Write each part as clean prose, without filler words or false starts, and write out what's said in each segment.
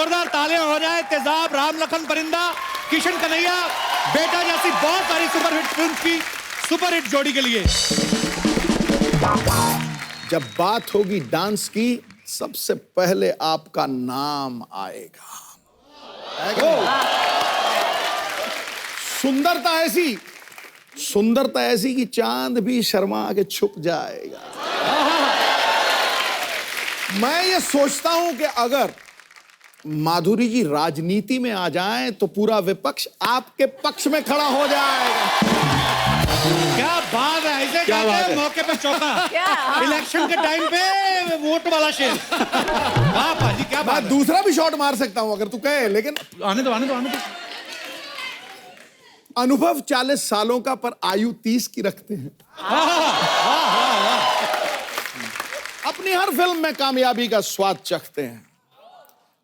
जोरदार तालियां हो जाए तेजाब, राम लखन परिंदा, किशन कन्हैया, बेटा जैसी बहुत सारी सुपरहिट फिल्म की सुपरहिट जोड़ी के लिए। जब बात होगी डांस की, सबसे पहले आपका नाम आएगा। सुंदरता ऐसी कि चांद भी शर्मा के छुप जाएगा। मैं ये सोचता हूं कि अगर माधुरी जी राजनीति में आ जाएं तो पूरा विपक्ष आपके पक्ष में खड़ा हो जाएगा। क्या बात है, ऐसे कहते हैं मौके पे चौका। इलेक्शन के टाइम पे वोट वाला शेर। वाह पाजी, क्या बात है। दूसरा भी शॉट मार सकता हूं अगर तू कहे, लेकिन आने दो। अनुभव 40 सालों का, पर आयु 30 की रखते हैं। अपनी हर फिल्म में कामयाबी का स्वाद चखते हैं।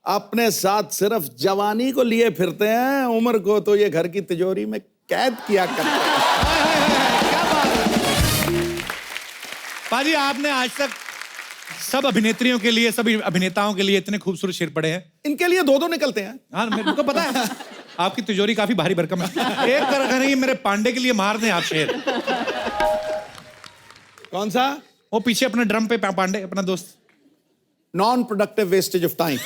अपने साथ सिर्फ जवानी को लिए फिरते हैं, उम्र को तो ये घर की तिजोरी में कैद किया करते हैं। क्या बात है पाजी, आपने आज तक सब अभिनेत्रियों के लिए, सभी अभिनेताओं के लिए इतने खूबसूरत शेर पढ़े हैं। इनके लिए दो निकलते हैं। हाँ, मेरे को पता है आपकी तिजोरी काफी भारी भरकम है। एक तरह नहीं, मेरे पांडे के लिए मार दें आप शेर। कौन सा? वो पीछे अपने ड्रम पे पांडे, अपना दोस्त। Non productive wastage of time.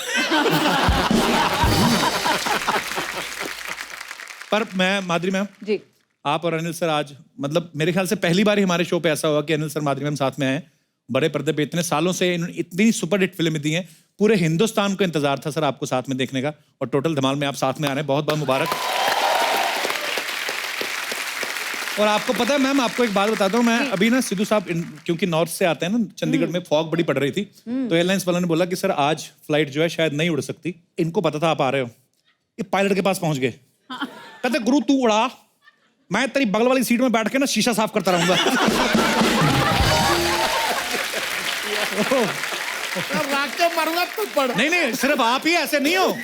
पर मैं, माधुरी मैम जी, आप और अनिल सर आज, मतलब मेरे ख्याल से पहली बार ही हमारे शो पे ऐसा हुआ कि अनिल सर, माधुरी मैम साथ में आए। बड़े पर्दे पे इतने सालों से इतनी सुपरहिट फिल्में दी हैं, पूरे हिंदुस्तान को इंतजार था सर आपको साथ में देखने का, और टोटल धमाल में आप साथ में आ रहे हैं। बहुत बहुत मुबारक। और आपको पता है मैम, आपको एक बात बताता हूँ मैं, अभी ना सिद्धू साहब क्योंकि नॉर्थ से आते हैं ना, चंडीगढ़ में फॉग बड़ी पड़ रही थी, तो एयरलाइंस वालों ने बोला कि सर आज फ्लाइट जो है शायद नहीं उड़ सकती। इनको पता था आप आ रहे हो, ये पायलट के पास पहुंच गए। कहते गुरु तू उड़ा, मैं तेरी बगल वाली सीट में बैठ के ना शीशा साफ करता रहूंगा। मारूंगा तो पड़। नहीं, सिर्फ आप ही ऐसे नहीं हो,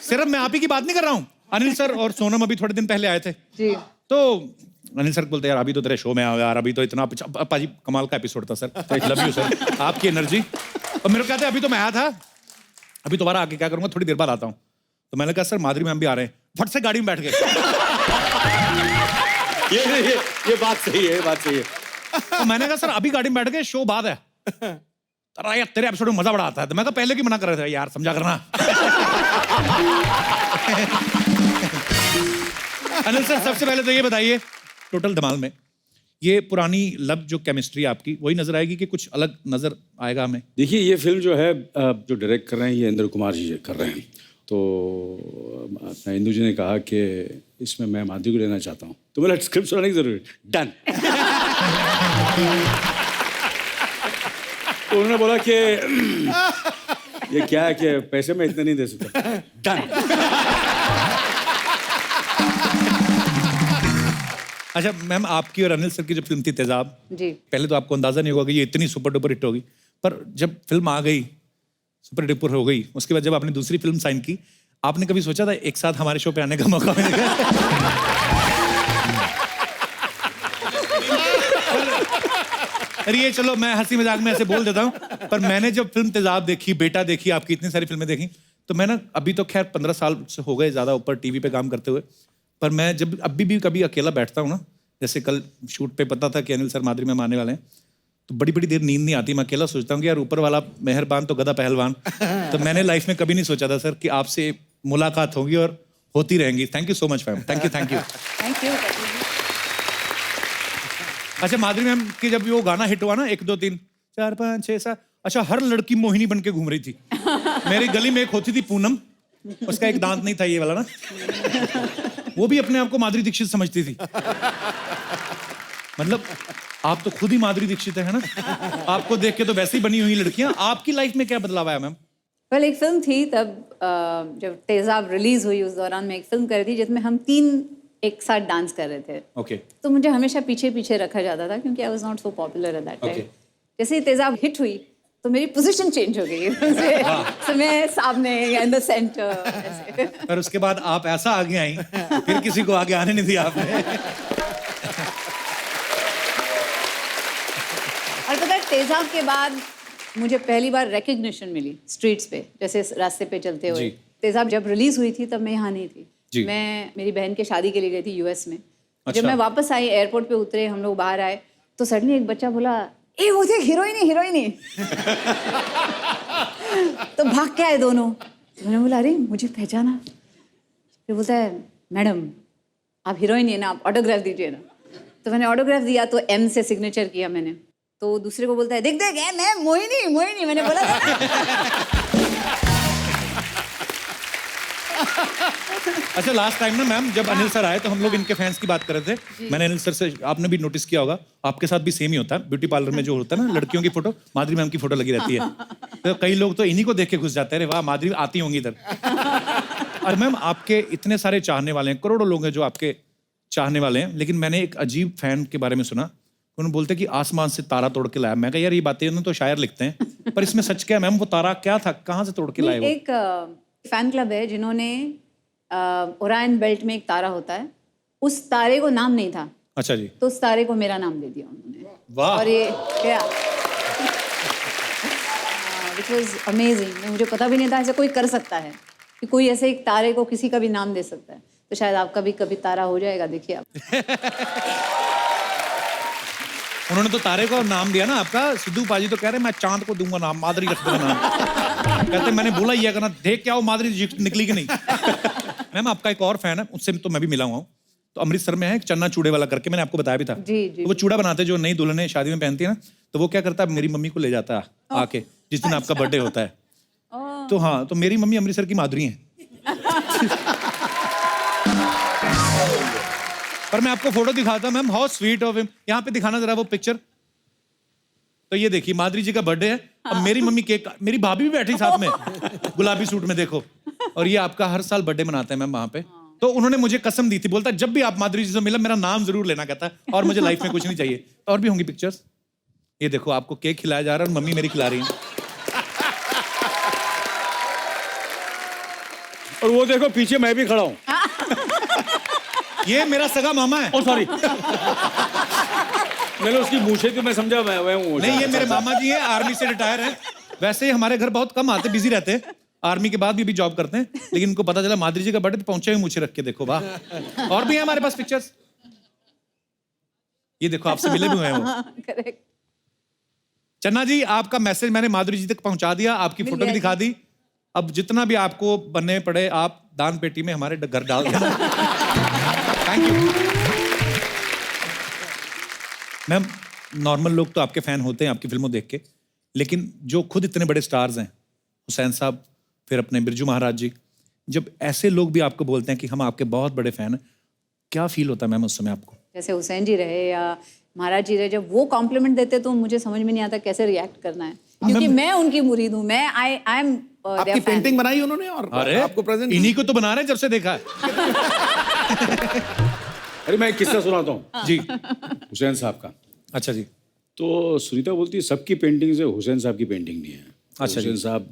सिर्फ मैं आप ही की बात नहीं कर रहा हूँ। अनिल सर और सोनम अभी थोड़े दिन पहले आए थे जी, तो अनिल सर बोलते यार अभी तो तेरे शो में आओ यार, अभी तो इतना पाजी कमाल का एपिसोड था सर, लव यू सर, आपकी एनर्जी। और मेरे को कहते अभी तो मैं आया था, अभी दोबारा आके क्या करूंगा, थोड़ी देर बाद आता हूँ। तो मैंने कहा सर माधुरी मैम भी आ रहे हैं, फट से गाड़ी में बैठ गए। ये बात सही है, ये बात सही है। तो मैंने कहा सर अभी गाड़ी में बैठ गए, शो बाद है। यार तेरे एपिसोड में मजा बड़ा आता है। तो मैं कहा पहले की मना कर रहे थे यार, समझा करना। अनिल सर सबसे पहले तो ये बताइए, टोटल धमाल में ये पुरानी लव जो केमिस्ट्री आपकी वही नजर आएगी कि कुछ अलग नजर आएगा हमें? देखिए ये फिल्म जो है, जो डायरेक्ट कर रहे हैं ये इंद्र कुमार जी कर रहे हैं, तो अपना इंदु जी ने कहा कि इसमें मैं माधुरी को लेना चाहता हूँ, तो बोला स्क्रिप्ट सुनाने की जरूरत, डन। तो उन्होंने बोला कि ये क्या है कि पैसे में इतने नहीं दे सकता, डन। अच्छा मैम, आपकी और अनिल सर की जब फिल्म थी तेजाब जी, पहले तो आपको अंदाजा नहीं होगा कि ये इतनी सुपर डुपर हिट होगी, पर जब फिल्म आ गई, सुपर डुपर हो गई, उसके बाद जब आपने दूसरी फिल्म साइन की, आपने कभी सोचा था एक साथ हमारे शो पे आने का मौका मिलेगा? अरे ये चलो मैं हंसी मजाक में ऐसे बोल देता हूँ, पर मैंने जब फिल्म तेजाब देखी, बेटा देखी, आपकी इतनी सारी फिल्में देखी, तो मैं ना, अभी तो खैर 15 साल से हो गए ज्यादा ऊपर टीवी पे काम करते हुए, पर मैं जब अभी भी कभी अकेला बैठता हूँ ना, जैसे कल शूट पे पता था कि अनिल सर माधुरी मैम आने वाले हैं, तो बड़ी बड़ी देर नींद नहीं आती, मैं अकेला सोचता हूँ कि यार ऊपर वाला मेहरबान तो गधा पहलवान। तो मैंने लाइफ में कभी नहीं सोचा था सर कि आपसे मुलाकात होगी और होती रहेंगी। Thank you so much ma'am, thank you. Thank you. अच्छा माधुरी मैम की जब वो गाना हिट हुआ ना, 1 2 3 4 5 6 7, अच्छा हर लड़की मोहिनी बन के घूम रही थी। मेरी गली में एक होती थी पूनम, उसका एक दांत नहीं था ये वाला ना, वो भी अपने आप को माधुरी दीक्षित समझती थी। मतलब आप तो खुद ही माधुरी दीक्षित है ना, आपको देख के तो वैसे ही बनी हुई लड़कियां। आपकी लाइफ में क्या बदलाव आया मैम? वेल एक फिल्म थी तब, जब तेजाब रिलीज हुई उस दौरान मैं एक फिल्म कर रही थी जिसमें हम 3 एक साथ डांस कर रहे थे। ओके। तो मुझे हमेशा पीछे पीछे रखा जाता था क्योंकि I was not so popular at that time. जैसे ही तेजाब हिट हुई तो मेरी पोजीशन चेंज हो गई। तो मैं सामने इन द सेंटर। और उसके बाद आप ऐसा आगे आई, फिर किसी को आगे आने नहीं दिया आपने। और पता है तेजाब के बाद मुझे पहली बार रिकग्निशन मिली स्ट्रीट्स पे, जैसे रास्ते पे चलते हुए। जी। तेजाब जब रिलीज हुई थी तब मैं यहाँ नहीं थी। जी। मैं मेरी बहन के शादी के लिए गई थी यूएस में। अच्छा। जब मैं वापस आई, एयरपोर्ट पे उतरे, हम लोग बाहर आए, तो सडनली एक बच्चा बोला, ए वो देख हीरोइन है, हीरोइन है। तो भाग के आए दोनों। तो मैंने बोला अरे मुझे पहचाना। फिर बोलता है मैडम आप हीरोइन है ना, आप ऑटोग्राफ दीजिए ना। तो मैंने ऑटोग्राफ दिया, तो एम से सिग्नेचर किया मैंने। तो दूसरे को बोलता है देख देख मैं मोहिनी मोहिनी, मैंने बोला अच्छा, लास्ट टाइम ना मैम जब अनिल सर आए तो हम लोग इनके फैंस की बात कर रहे थे। मैंने अनिल सर से, आपने भी नोटिस किया होगा, आपके साथ भी सेम ही होता है। ब्यूटी पार्लर में जो होता है ना, लड़कियों की फोटो, माधुरी मैम की फोटो लगी रहती है। तो कई लोग तो इन्हीं को देख के घुस जाते हैं, अरे वाह माधुरी आती होंगी इधर। और मैम आपके इतने सारे चाहने वाले हैं, करोड़ों लोग हैं जो आपके चाहने वाले हैं, लेकिन मैंने एक अजीब फैन के बारे में सुना, उन्होंने बोलते कि आसमान से तारा तोड़ के लाया। मैं कहा यार ये बातें उन्होंने तो शायर लिखते हैं, पर इसमें सच क्या है मैम? वो तारा क्या था, कहाँ से तोड़ के लाए वो? एक फैन क्लब है जिन्होंने ओरायन बेल्ट में एक तारा होता है, उस तारे को नाम नहीं था, अच्छा जी। तो उस तारे को मेरा नाम दे दिया उन्होंने। वाह। और ये क्या विच वॉज अमेजिंग। मुझे पता भी नहीं था ऐसा कोई कर सकता है, कि कोई ऐसे एक तारे को किसी का भी नाम दे सकता है। तो शायद आपका भी कभी तारा हो जाएगा, देखिए आप। उन्होंने तो तारे को नाम दिया ना आपका। सिद्धू पाजी तो कह रहे मैं चांद को दूंगा नाम, माधुरी रख दूंगा नाम। कहते मैंने बोला ही है करना, देख क्या वो माधुरी निकली कि नहीं। मैम आपका एक और फैन है, उससे तो मैं भी मिला हुआ हूँ। तो अमृतसर में है एक चन्ना चूड़े वाला करके, मैंने आपको बताया भी था। जी जी। तो वो चूड़ा बनाते जो नई दुल्हने शादी में पहनती है ना, तो वो क्या करता है, मेरी मम्मी को ले जाता है आके जिस दिन आपका बर्थडे होता है। तो हाँ, तो मेरी मम्मी अमृतसर की माधुरी है। पर मैं आपको फोटो दिखाता हूं ma'am, how sweet of him. यहाँ पे दिखाना जरा वो पिक्चर। तो ये देखिए माधुरी जी का बर्थडे है, अब मेरी मम्मी केक, मेरी भाभी भी बैठी साथ में गुलाबी सूट में, देखो। और ये आपका हर साल बर्थडे मनाते हैं मैम वहाँ पे। तो उन्होंने मुझे कसम दी थी, बोलता जब भी आप माधुरी जी से मिला मेरा नाम जरूर लेना, कहता और मुझे लाइफ में कुछ नहीं चाहिए। और भी होंगी पिक्चर्स। ये देखो आपको केक खिलाया जा रहा है और मम्मी मेरी खिला रही है। और वो देखो पीछे मैं भी खड़ा हूँ। ये मेरा सगा मामा है। ओ सॉरी। मैंने उसकी मूछें तो मैं समझा मैं हूँ। नहीं, ये मेरे मामा जी हैं, आर्मी से रिटायर हैं। वैसे ही हमारे घर बहुत कम आते, बिजी रहते हैं, आर्मी के बाद भी जॉब करते हैं, लेकिन उनको पता चला माधुरी जी का बर्थडे, तो पहुंचे हुए मुझे रख के, देखो वाह। और भी है हमारे पास पिक्चर्स। ये देखो आपसे मिले भी हुए हैं वो। करेक्ट। चन्ना जी आपका मैसेज मैंने माधुरी जी तक पहुंचा दिया, आपकी फोटो भी दिखा दी। अब जितना भी आपको बनने पड़े आप दान पेटी में हमारे घर डाल देना। Thank you ma'am. नॉर्मल लोग तो आपके फैन होते हैं आपकी फिल्मों देख के, लेकिन जो खुद इतने बड़े स्टार्स हैं, हुसैन साहब, फिर अपने बिरजू महाराज जी, जब ऐसे लोग भी आपको बोलते हैं कि हम आपके बहुत बड़े फैन हैं, क्या फील होता है मैम उस समय आपको? जैसे हुसैन जी रहे या महाराज जी रहे, जब वो कॉम्प्लीमेंट देते तो मुझे समझ में नहीं आता कैसे रिएक्ट करना है, क्योंकि मैं उनकी मुरीद हूँ। मैं आई एम आपकी पेंटिंग बनाई उन्होंने और अरे आपको प्रेजेंट इन्हीं को तो बना रहे हैं जब से देखा है। अरे मैं एक किस्सा सुनाता हूँ जी। हुसैन साहब का। अच्छा जी। तो सुनीता बोलती है सबकी पेंटिंग से हुसैन साहब की पेंटिंग नहीं है। अच्छा जी। हुसैन साहब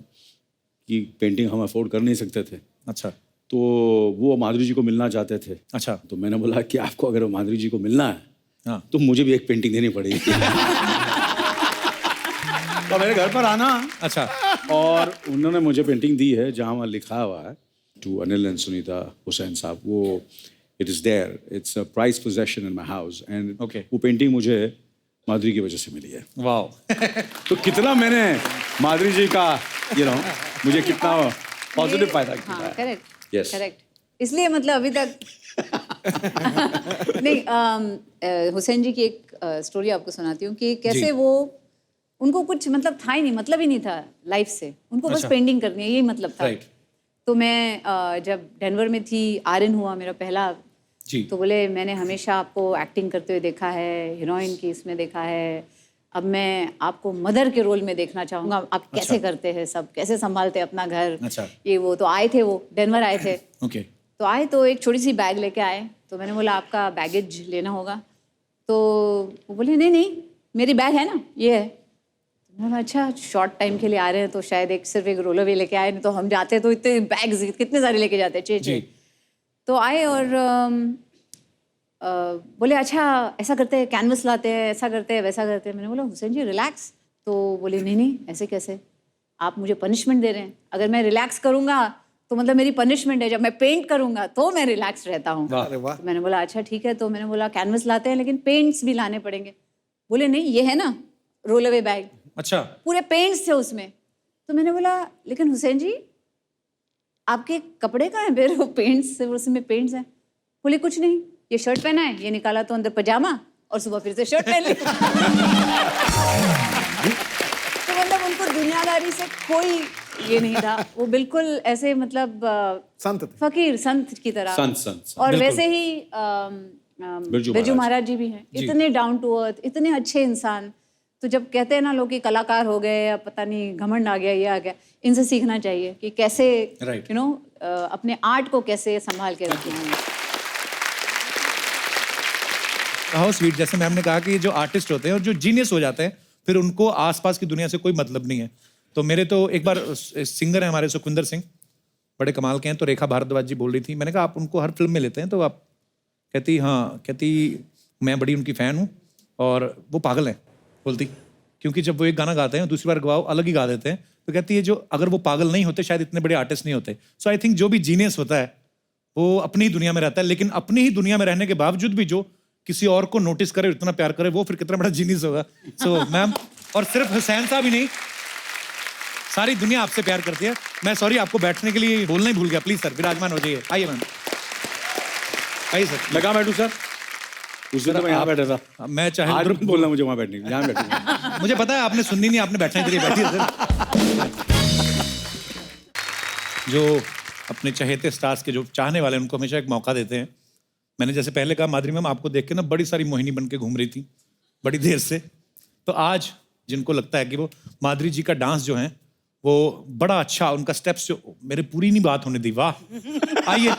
की पेंटिंग हम अफोर्ड कर नहीं सकते थे, अच्छा। तो वो माधुरी जी को मिलना चाहते थे। अच्छा। तो मैंने बोला कि आपको अगर माधुरी जी को मिलना है हाँ। तो मुझे भी एक पेंटिंग देनी पड़ेगी। तो मेरे घर पर आना। अच्छा। और उन्होंने मुझे पेंटिंग दी है जहाँ वहाँ लिखा हुआ है टू अनिल एंड सुनीता हुसैन साहब। वो it is there, it's a prize possession in my house. And वो पेंटिंग मुझे माधुरी की वजह से मिली है। वाह। तो कितना मैंने माधुरी जी का मुझे कितना पॉजिटिव फायदा किया है। करेक्ट। Yes. करेक्ट। इसलिए मतलब अभी तक नहीं, हुसैन जी की एक स्टोरी आपको सुनाती हूँ कि कैसे वो, उनको कुछ मतलब था ही नहीं, मतलब ही नहीं था लाइफ से, उनको बस अच्छा। पेंटिंग करनी है, यही मतलब था। राइट। तो मैं जब डेनवर में थी, आर्यन हुआ मेरा पहला, जी। तो बोले मैंने हमेशा आपको एक्टिंग करते हुए देखा है, हीरोइन की इसमें देखा है, अब मैं आपको मदर के रोल में देखना चाहूँगा, आप कैसे करते हैं सब, कैसे संभालते हैं अपना घर। अच्छा। ये वो तो आए थे, वो डेनवर आए थे। ओके। तो आए तो एक छोटी सी बैग लेके आए, तो मैंने बोला आपका बैगेज लेना होगा। तो वो बोले नहीं नहीं मेरी बैग है ना, ये है। तो मैंने कहा अच्छा शॉर्ट टाइम के लिए आ रहे हैं तो शायद सिर्फ एक रोलर वे लेके आए, नहीं तो हम जाते तो इतने बैग्स कितने सारे लेके जाते, छः। तो आए और बोले अच्छा ऐसा करते हैं, कैनवस लाते हैं, ऐसा करते हैं, वैसा करते हैं। मैंने बोला हुसैन जी रिलैक्स। तो बोले नहीं नहीं ऐसे कैसे, आप मुझे पनिशमेंट दे रहे हैं, अगर मैं रिलैक्स करूंगा तो मतलब मेरी पनिशमेंट है, जब मैं पेंट करूंगा तो मैं रिलैक्स रहता हूँ। तो मैंने बोला अच्छा ठीक है, तो मैंने बोला कैनवस लाते हैं लेकिन पेंट्स भी लाने पड़ेंगे। बोले नहीं ये है ना रोल अवे बैग, अच्छा, पूरे पेंट्स थे उसमें। तो मैंने बोला लेकिन हुसैन जी आपके कपड़े कहाँ हैं, फिर वो पेंट्स उसमें पेंट्स हैं। बोले कुछ नहीं, ये शर्ट पहना है, ये निकाला तो अंदर पजामा और सुबह फिर से शर्ट पहन ली। तो मतलब उनको दुनियादारी से कोई ये नहीं था, वो बिल्कुल ऐसे मतलब संत थे। फकीर संत की तरह। संत और वैसे ही बिरजू महाराज जी भी हैं, इतने डाउन टू अर्थ, इतने अच्छे इंसान। तो जब कहते हैं ना लोग कि कलाकार हो गए या पता नहीं घमंड आ गया, ये आ गया, इनसे सीखना चाहिए कि कैसे Right. यू नो अपने आर्ट को कैसे संभाल के रखना है। How sweet. जैसे मैम ने कहा कि जो आर्टिस्ट होते हैं और जो जीनियस हो जाते हैं फिर उनको आसपास की दुनिया से कोई मतलब नहीं है। तो मेरे तो एक बार सिंगर है हमारे सुखविंदर सिंह, बड़े कमाल के हैं, तो रेखा भारद्वाज जी बोल रही थी, मैंने कहा आप उनको हर फिल्म में लेते हैं, तो आप कहती हाँ, कहती मैं बड़ी उनकी फ़ैन हूँ और वो पागल हैं। बोलती क्योंकि जब वो एक गाना गाते हैं दूसरी बार गवाओ अलग ही गा देते हैं, तो कहती है जो अगर वो पागल नहीं होते शायद इतने बड़े आर्टिस्ट नहीं होते। सो आई थिंक जो भी जीनियस होता है वो अपनी ही दुनिया में रहता है, लेकिन अपनी ही दुनिया में रहने के बावजूद भी जो किसी और को नोटिस करे, इतना प्यार करे, वो फिर कितना बड़ा जीनियस होगा। सो मैम, और सिर्फ हुसैन साहब ही नहीं, सारी दुनिया आपसे प्यार करती है। मैं सॉरी आपको बैठने के लिए बोलना ही भूल गया, प्लीज सर विराजमान हो जाइए। आइए मैम, आइए सर। मैं कहाँ बैठूँ सर? उस दिन तो मैं यहाँ बैठा था। मैं चाहे आज मत बोलना मुझे वहाँ बैठने के लिए, यहाँ बैठूंगा। मुझे पता है आपने सुननी नहीं, आपने बैठने के लिए बैठी है सर। जो अपने चहेते स्टार्स के जो चाहने वाले हैं उनको हमेशा एक मौका देते हैं। मैंने जैसे पहले कहा माधुरी मैम आपको देख के ना बड़ी सारी मोहिनी बन के घूम रही थी बड़ी देर से, तो आज जिनको लगता है कि वो माधुरी जी का डांस जो है वो बड़ा अच्छा, उनका स्टेप्स जो, मेरे पूरी नहीं बात होने दी, वाह। आइए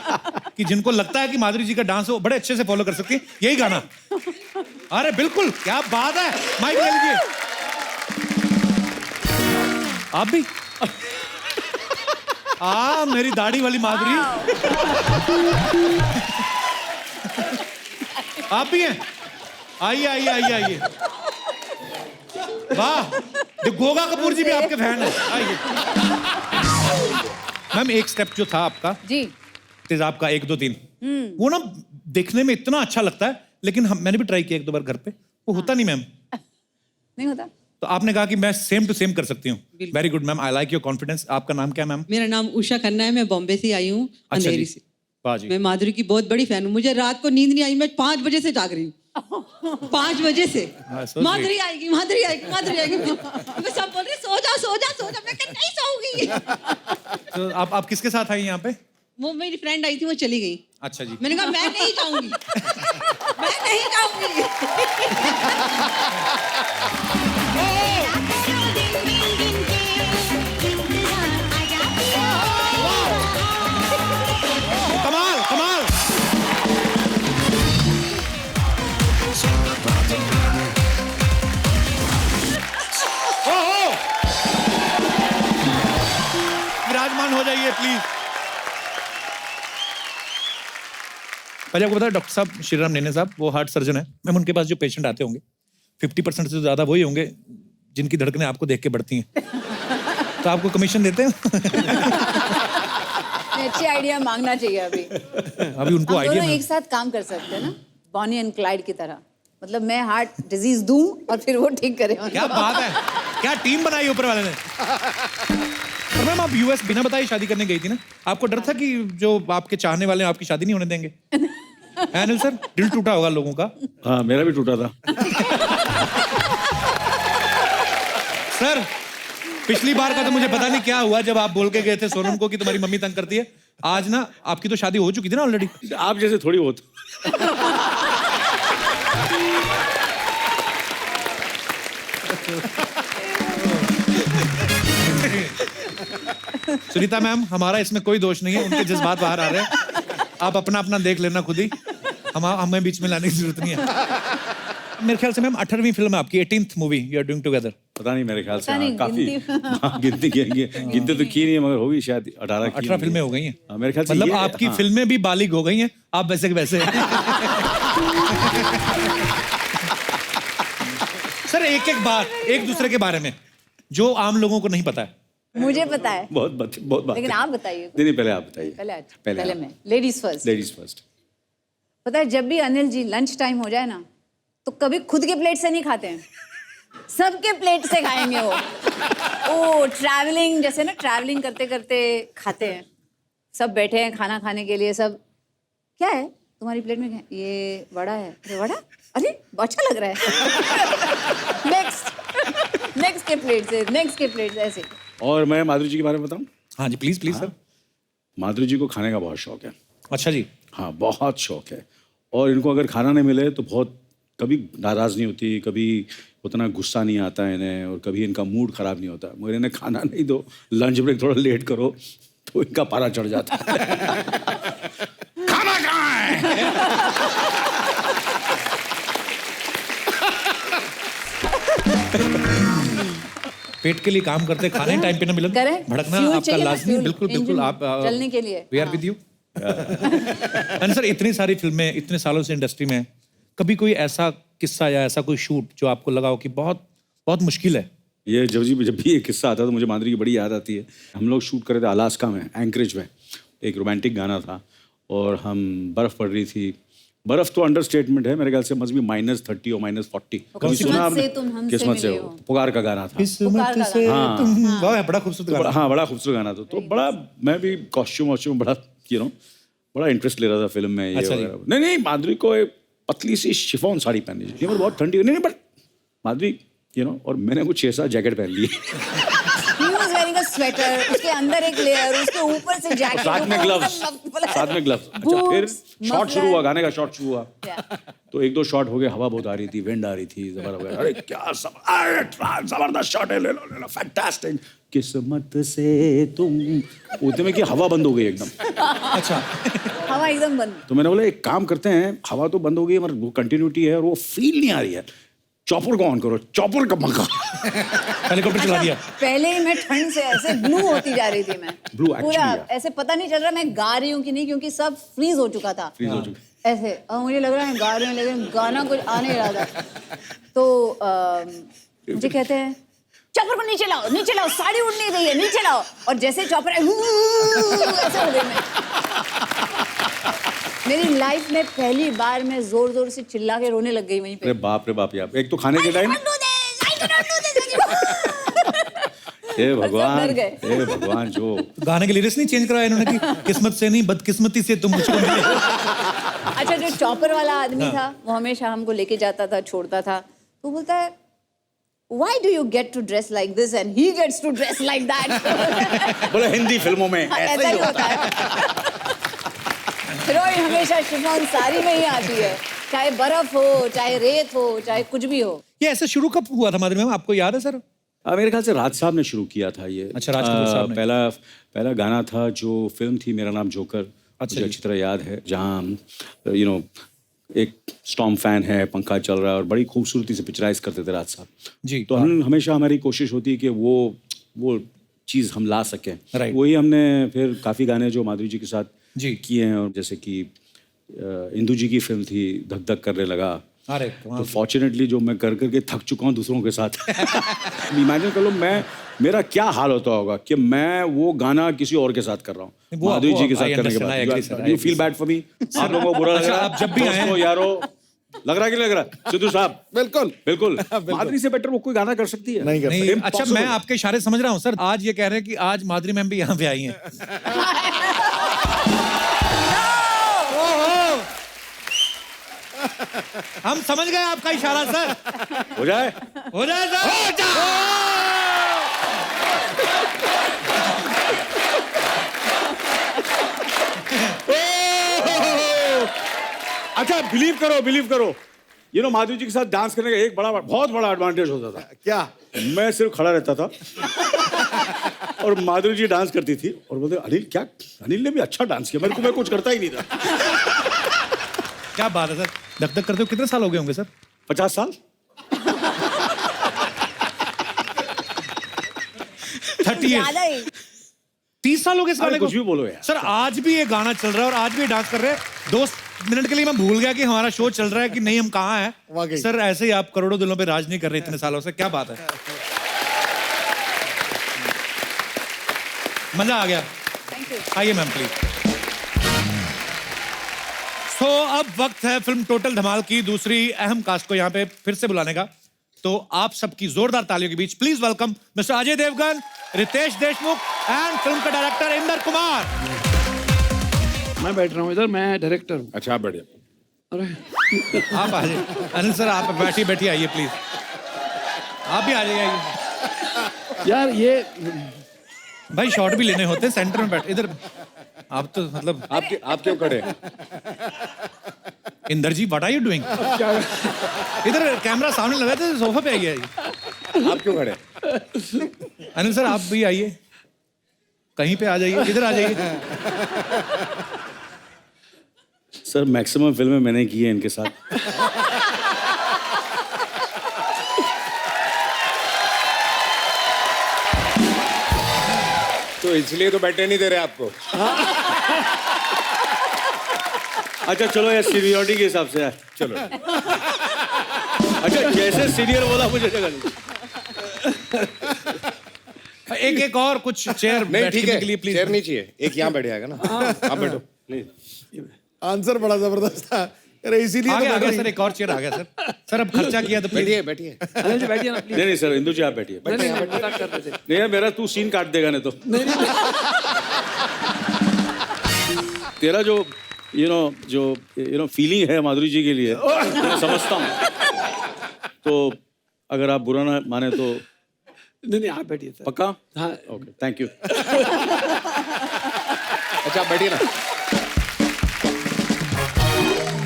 कि जिनको लगता है कि माधुरी जी का डांस वो बड़े अच्छे से फॉलो कर सकती है, यही गाना। अरे बिल्कुल, क्या बात है, माइक ले लीजिए आप भी। मेरी दाढ़ी वाली माधुरी आप भी हैं, आइए आइए आइए आइए। वाह, ये गोगा कपूर जी भी आपके फैन है, आइए। मैम एक स्टेप जो था आपका जी तेजाब का 1 2 3 वो ना देखने में इतना अच्छा लगता है, लेकिन मैंने भी ट्राई किया 1 2 बार घर पे, वो होता नहीं मैम। नहीं होता। तो आपने कहा कि मैं सेम टू सेम कर सकती हूँ। Very good ma'am, I like your confidence. आपका नाम क्या मैम? मेरा नाम उषा खन्ना है, मैं बॉम्बे से आई हूँ, अंधेरी से। वाह जी। मैं माधुरी की बहुत बड़ी फैन हूँ। मुझे रात को नींद नहीं आई, मैं 5 बजे से जाग रही हूँ। 5 बजे से so माधुरी आएगी, माधुरी आएगी, माधुरी आएगी। मैं सब बोल रही सो जा सो जा सो जा, मैं कहा नहीं सोऊंगी। तो आप किसके साथ आई यहाँ पे? वो मेरी फ्रेंड आई थी, वो चली गई। अच्छा जी। मैंने कहा मैं नहीं जाऊंगी, मैं नहीं जाऊंगी। कमाल कमाल। ओहो, विराजमान हो जाइए प्लीज। भाई आपको पता है डॉक्टर साहब श्रीराम नेने साहब वो हार्ट सर्जन है। मैम उनके पास जो पेशेंट आते होंगे 50% से ज्यादा वही होंगे जिनकी धड़कनें आपको देख के बढ़ती हैं। तो आपको कमीशन देते हैं? अच्छी आइडिया मांगना चाहिए अभी। अभी उनको हम आइडिया दोनों एक साथ काम कर सकते हैं ना, बॉनी एंड क्लाइड की तरह। मतलब मैं हार्ट डिजीज दूं और फिर वो ठीक करे। क्या बात है, क्या टीम बनाई ऊपर वाले ने। और मैम आप यूएस बिना बताए शादी करने गई थी ना, आपको डर था कि जो आपके चाहने वाले हैं आपकी शादी नहीं होने देंगे? अनिल सर, दिल टूटा होगा लोगों का। हाँ, मेरा भी टूटा था। सर पिछली बार का तो मुझे पता नहीं क्या हुआ जब आप बोल के गए थे सोनम को कि तुम्हारी मम्मी तंग करती है। आज ना आपकी तो शादी हो चुकी थी ना ऑलरेडी। आप जैसे थोड़ी बहुत। सुनीता मैम, हमारा इसमें कोई दोष नहीं है, उनके जज्बात बाहर आ रहे हैं। आप अपना अपना देख लेना खुद ही, हमें बीच में लाने की जरूरत नहीं है। मेरे ख्याल से मैम 18वीं फिल्म है आपकी, 18th movie you are doing together. पता नहीं, मेरे ख्याल से पता नहीं, काफी गिनती गिनते तो की नहीं है, मगर होगी शायद 18 फिल्में हो गई हैं। हाँ, मेरे ख्याल से मतलब ये- आपकी हाँ। फिल्में भी बालिग हो गई हैं, आप वैसे के वैसे। सर एक एक बात एक दूसरे के बारे में जो आम लोगों को नहीं पता है। मुझे पता है, बहुत बात लेकिन आप बताइए। नहीं पहले आप बताइए। पहले मैं, लेडीज फर्स्ट। Ladies first. पता है जब भी अनिल जी लंच टाइम हो जाए ना तो कभी खुद के प्लेट से नहीं खाते हैं, सबके प्लेट से खाएंगे वो। ओ ट्रैवलिंग, जैसे ना ट्रैवलिंग करते करते खाते हैं, सब बैठे हैं खाना खाने के लिए, सब क्या है तुम्हारी प्लेट में, ये वड़ा है, अरे वड़ा, अरे अच्छा लग रहा है। नेक्स्ट के प्लेट से, नेक्स्ट के प्लेट से, ऐसे। और मैं माधुरी जी के बारे में बताऊं? हाँ जी प्लीज प्लीज सर। माधुरी जी को खाने का बहुत शौक है। अच्छा जी। हाँ बहुत शौक है, और इनको अगर खाना नहीं मिले तो बहुत, कभी नाराज़ नहीं होती, कभी उतना गुस्सा नहीं आता है इन्हें, और कभी इनका मूड ख़राब नहीं होता। मगर इन्हें खाना नहीं दो, लंच ब्रेक थोड़ा लेट करो तो इनका पारा चढ़ जाता है। खाना कहाँ है? पेट के लिए काम करते, खाने टाइम पे ना मिलन, करें। भड़कना Fuel आपका चाहिए ना, लाजमी। fuel, बिल्कुल बिल्कुल, engine आप चलने के लिए। We are with you. And sir इतनी सारी फिल्में, इतने सालों से इंडस्ट्री में, कभी कोई ऐसा किस्सा या ऐसा कोई शूट जो आपको लगा हो कि बहुत बहुत मुश्किल है? ये जब भी ये किस्सा आता है तो मुझे माधुरी की बड़ी याद आती है। हम लोग शूट कर रहे थे अलास्का में, एंकरेज में, एक रोमांटिक गाना था, और हम बर्फ़ पड़ रही थी। बर्फ़ तो अंडरस्टेटमेंट है, मेरे ख्याल से मस्ट बी -30 और -40। कभी सुना आपने? किस्मत से हो, पुकार का गाना था। किस्मत से तुम, वाह बड़ा खूबसूरत गाना। हाँ बड़ा खूबसूरत गाना था। तो बड़ा, मैं भी कॉस्ट्यूम वॉस्ट्यूम बड़ा बड़ा इंटरेस्ट ले रहा था फिल्म में। ये अच्छा जी। वगैरह। नहीं माधुरी को एक पतली सी शिफॉन साड़ी पहनी थी, बहुत ठंडी, नहीं बट माधुरी और मैंने कुछ 6-7 जैकेट पहन ली। He was wearing a sweater, उसके अंदर एक लेयर, उसके ऊपर से जैकेट, साथ में ग्लव्स। अच्छा फिर शॉट शुरू हुआ, गाने का शॉट शुरू हुआ। तो 1-2 शॉट हो गए, हवा बहुत आ रही थी, विंड आ रही थी, जबरदस्त। अरे क्या जबरदस्त शॉट है, ले लो फैंटास्टिक। किस्मत से तुम, उतने में कि हवा बंद हो गई एकदम। अच्छा। हवा एकदम बंद। तो मैंने बोला एक काम करते हैं, हवा तो बंद हो गई मगर वो कंटिन्यूटी है और वो फील नहीं आ रही है, चॉपर को ऑन करो। चॉपर का पंखा हेलीकॉप्टर चला दिया। पहले ही मैं ठंड से ऐसे ब्लू होती जा रही थी, मैं Blue actually, पूरा yeah. ऐसे पता नहीं चल रहा मैं गा रही हूँ कि नहीं, क्योंकि सब फ्रीज हो चुका था। फ्रीज हो चुका। ऐसे और मुझे लग रहा है गा रही हूँ, लेकिन गाना कुछ आ नहीं रहा था। तो मुझे कहते हैं चॉपर को नीचे लाओ, साड़ी उड़ नहीं रही है, नीचे लाओ। और जैसे चॉपर ऐसे हो गई मैं। मेरी लाइफ में पहली बार मैं जोर जोर से चिल्ला के रोने लग गई वहीं पे। अरे बाप यार, एक तो खाने के टाइम, हे भगवान जो गाने के लिरिक्स नहीं चेंज कराया इन्होंने कि किस्मत से नहीं बदकिस्मती से तुम मुझको मिले। अच्छा जो चॉपर वाला आदमी था वो हमेशा हमको लेके जाता था, छोड़ता था, तो बोलता है Why do you get to dress like this and he gets to dress like that? बोले हिंदी फिल्मों में ऐसा ही होता है। हीरोइन हमेशा शिफॉन साड़ी में ही आती है, चाहे बर्फ हो, चाहे रेत हो, चाहे कुछ भी हो। ये ऐसे शुरू कब हुआ था माधुरी मैम, आपको याद है सर? मेरे ख्याल से राज साहब ने शुरू किया था ये। अच्छा, राज कपूर साहब ने। पहला गाना था जो फिल्म थी मेरा नाम जोकर, मुझे अच्छी तरह याद है, जहाँ एक स्टॉर्म फैन है, पंखा चल रहा है, और बड़ी खूबसूरती से पिक्चराइज करते थे राज साहब जी। तो हम हमेशा हमारी कोशिश होती है कि वो चीज़ हम ला सकें। Right. वही हमने फिर काफ़ी गाने जो माधुरी जी के साथ जी किए हैं, और जैसे कि इंदु जी की फिल्म थी धक धक करने लगा। अरे तो फॉर्चुनेटली जो मैं कर करके थक चुका हूँ दूसरों के साथ। इमेजिन कर लो मेरा क्या हाल होता होगा कि मैं वो गाना किसी और के साथ कर रहा हूँ, माधुरी जी के साथ करने के बाद। You feel bad for me? आप लोगों को बुरा लग रहा है? आप जब भी आए यारो, लग रहा है कि लग रहा है? सिद्धू साहब बिल्कुल माधुरी से बेटर वो कोई गाना कर सकती है? नहीं कर नहीं, सकते। अच्छा मैं आपके इशारे समझ रहा हूँ सर। आज ये कह रहे हैं कि आज माधुरी मैम भी यहाँ पे आई हैं। हम समझ गए आपका इशारा सर। हो जाए सर। अच्छा बिलीव करो माधुरी जी के साथ डांस करने का एक बहुत बड़ा एडवांटेज होता था। क्या? मैं सिर्फ खड़ा रहता था और माधुरी जी डांस करती थी और बोलते अनिल ने भी अच्छा डांस किया, मैं कुछ करता ही नहीं था। क्या बात है सर। धक धक करते हो कितने साल हो गए होंगे सर? 50 साल। 30 ज्यादा ही। 30 साल हो गए इस गाने को? कुछ भी बोलो यार। सर आज भी ये गाना चल रहा है और आज भी ये डांस कर रहे हैं। 2 मिनट के लिए मैं भूल गया कि हमारा शो चल रहा है कि नहीं, हम कहाँ हैं। वाकई। सर ऐसे ही आप करोड़ों दिलों पे राज नहीं कर रहे इतने सालों से, क्या बात है। मजा आ गया। Thank you. आइए मैम प्लीज। तो अब वक्त है फिल्म टोटल धमाल की दूसरी अहम कास्ट को यहाँ पे फिर से बुलाने का। तो आप सबकी जोरदार तालियों के बीच please welcome mister Ajay Devgan, Ritesh Deshmukh and film का डायरेक्टर इंदर कुमार। मैं बैठ रहा हूँ इधर, मैं डायरेक्टर हूँ। अच्छा आप बढ़िया। अरे आप आ जाइए अनिल सर, आप बैठिए आइए प्लीज। आप भी आ जाइए, आइए यार ये भाई, शॉट भी लेने होते हैं, सेंटर में बैठ इधर। आप तो मतलब आप क्यों खड़े हैं? इंदर जी व्हाट आर यू डूइंग? इधर कैमरा सामने लगा था, सोफा पे आइए। आप क्यों खड़े हैं? अनिल सर आप भी आइए, कहीं पे आ जाइए, इधर आ जाइए। सर मैक्सिमम फिल्में मैंने की है इनके साथ। तो इसलिए तो बैठने नहीं दे रहे आपको। अच्छा चलो यार, सीनियरिटी के हिसाब से यार चलो। अच्छा जैसे सीनियर बोला मुझे जगह नहीं। एक और कुछ चेयर नहीं ठीक है, के लिए प्लीज। चेयर नहीं चाहिए, एक यहाँ बैठ जाएगा ना। आप बैठो। नहीं आंसर बड़ा जबरदस्त था। अरे इसीलिए आ तो गया बैठ रही। सर, एक और चेयर आ गया सर। सर अब खर्चा किया तो प्लीज। बैठिए बैठिए। अनिल जी बैठिए ना प्लीज। नहीं सर, इंदु जी आप बैठिए। नहीं मजाक कर रहे थे। नहीं यार, मेरा तू सीन काट देगा नहीं तो। तेरा जो फीलिंग है माधुरी जी के लिए मैं समझता हूँ। तो अगर आप बुरा ना माने तो नहीं आप बैठिए सर। पक्का? हाँ ओके थैंक यू। अच्छा आप बैठिए ना।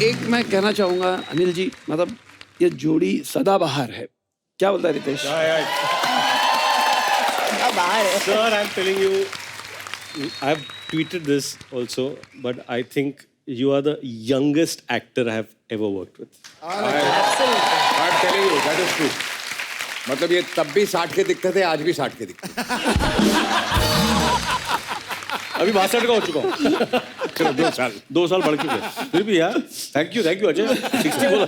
एक मैं कहना चाहूंगा अनिल जी, मतलब ये जोड़ी सदाबहार है। क्या बोलता है Ritesh? Sir, I'm telling you, I've tweeted this also, but I think you are the youngest actor I have ever worked with. I'm telling you, that is true. मतलब ये तब भी 60 के दिखते थे, आज भी 60 के दिखते हैं। अभी 62 का हो चुका हूँ। चलो 2 साल बढ़ चुके हैं। फिर भी यार थैंक यू अजय। 60 बोला।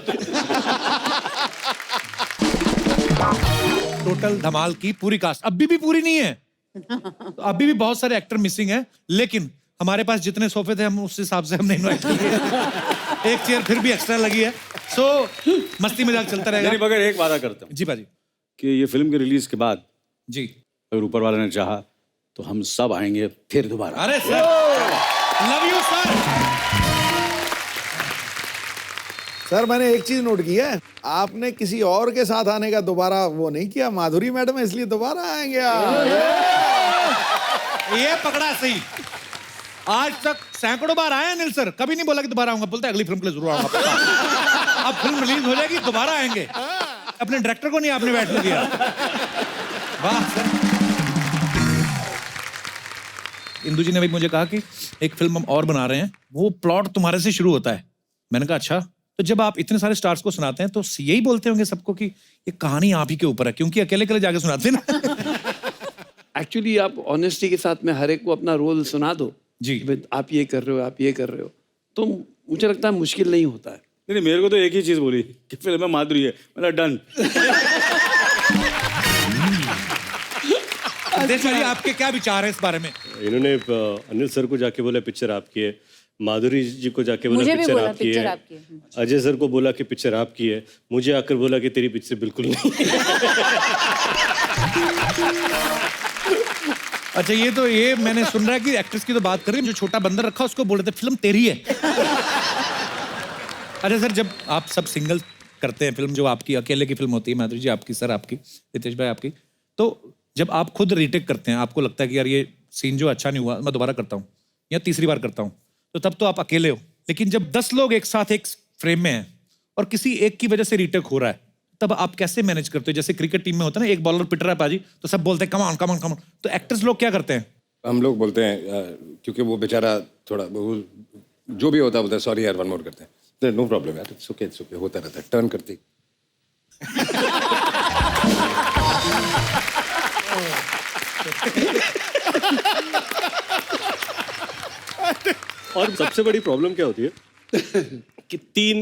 टोटल धमाल की पूरी कास्ट अभी भी पूरी नहीं है। तो अभी भी बहुत सारे एक्टर मिसिंग हैं, लेकिन हमारे पास जितने सोफे थे हम उस हिसाब से हमने इनवाइट किए। एक चेयर फिर भी एक्स्ट्रा लगी है। सो मस्ती मजाक चलता नहीं रहेगा। मगर एक वादा करता हूँ जी बाजी कि ये फिल्म के रिलीज के बाद जी। अगर ऊपर वाले ने चाहा तो हम सब आएंगे फिर दोबारा। अरे sir, love you sir. Sir मैंने एक चीज नोट की है, आपने किसी और के साथ आने का दोबारा वो नहीं किया। माधुरी मैडम है इसलिए दोबारा आएंगे आप। ये पकड़ा सही। आज तक सैकड़ों बार आए अनिल सर, कभी नहीं बोला कि दोबारा आऊंगा। बोलता है अगली फिल्म के लिए जरूर आऊंगा। अब फिल्म रिलीज हो जाएगी, दोबारा आएंगे। अपने डायरेक्टर को नहीं आपने बैठने दिया। वाह सर। इंदु जी ने भी मुझे कहा कि एक फिल्म हम और बना रहे हैं, वो प्लॉट तुम्हारे से शुरू होता है। मैंने कहा अच्छा। तो जब आप इतने सारे स्टार्स को सुनाते हैं तो यही बोलते होंगे सबको कि ये कहानी आप ही के ऊपर है, क्योंकि अकेले जाके सुनाते हैं ना। एक्चुअली आप ऑनेस्टी के साथ में हर एक को अपना रोल सुना दो जी। कि भाई आप ये कर रहे हो, आप ये कर रहे हो, तो मुझे लगता है मुश्किल नहीं होता है। नहीं मेरे को तो एक ही चीज बोली कि फिल्म में माधुरी है, मतलब डन। देश भाई आपके क्या विचार है इस बारे में? इन्होंने अनिल सर को जाके बोला पिक्चर आपकी है, माधुरी जी को जाके बोला मुझे भी पिक्चर बोला आपकी पिक्चर है, आपकी है। अजय सर को बोला कि पिक्चर आपकी है, मुझे आकर बोला कि तेरी पिक्चर बिल्कुल नहीं। अच्छा ये मैंने सुन रहा है कि एक्ट्रेस की तो बात कर रही है, जो छोटा बंदर रखा उसको बोल रहे थे फिल्म तेरी है। अच्छा सर, जब आप सब सिंगल करते हैं फिल्म, जो आपकी अकेले की फिल्म होती है, माधुरी जी आपकी, सर आपकी, रितेश भाई आपकी, तो जब आप खुद रीटेक करते हैं, आपको लगता है कि यार ये सीन जो अच्छा नहीं हुआ मैं दोबारा करता हूँ या तीसरी बार करता हूँ, तो तब तो आप अकेले हो। लेकिन जब 10 लोग एक साथ एक फ्रेम में हैं और किसी एक की वजह से रीटेक हो रहा है, तब आप कैसे मैनेज करते हो? जैसे क्रिकेट टीम में होता है ना, एक बॉलर पिट रहा है पाजी, तो सब बोलते हैं come on come on come on, तो एक्टर्स लोग क्या करते हैं? हम लोग बोलते हैं क्योंकि वो बेचारा थोड़ा वो जो भी होता है बोलता है सॉरी यार वन मोर करते हैं। नो प्रॉब्लम यार, इट्स ओके होता रहता है, टर्न करते और सबसे बड़ी प्रॉब्लम क्या होती है कि 3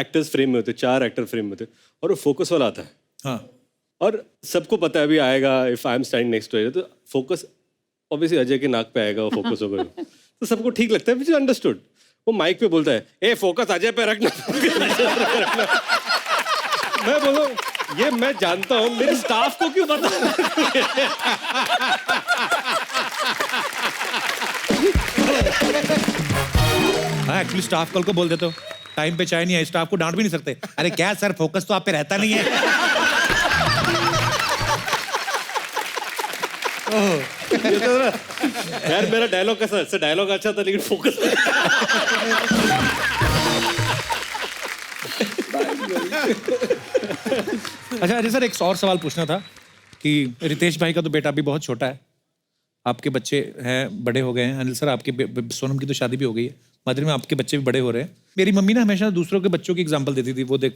एक्टर्स फ्रेम में होते, 4 एक्टर फ्रेम में होते, और वो फोकस वाला आता है। हाँ और सबको पता है अभी आएगा, if I am standing next to, तो फोकस ऑब्वियसली अजय के नाक पे आएगा, वो फोकस होगा। तो सबको ठीक लगता है, विच इज अंडरस्टूड। वो माइक पे बोलता है, ए फोकस अजय पे रखना। मैं बोलूं ये मैं जानता हूँ, मेरे स्टाफ को क्यों पता? हाँ एक्चुअली स्टाफ कल को बोल देते हो टाइम पे चाय नहीं आई, स्टाफ को डांट भी नहीं सकते। अरे क्या सर, फोकस तो आप पे रहता नहीं है। यार मेरा डायलॉग कैसा, डायलॉग अच्छा था लेकिन फोकस। अच्छा अजय सर, एक और सवाल पूछना था कि रितेश भाई का तो बेटा अभी बहुत छोटा है, आपके बच्चे हैं बड़े हो गए हैं। अनिल सर आपके सोनम की तो शादी भी हो गई है, माधुरी में आपके बच्चे भी बड़े हो रहे हैं। मेरी मम्मी ना हमेशा दूसरों के बच्चों की एग्जांपल देती थी, वो देख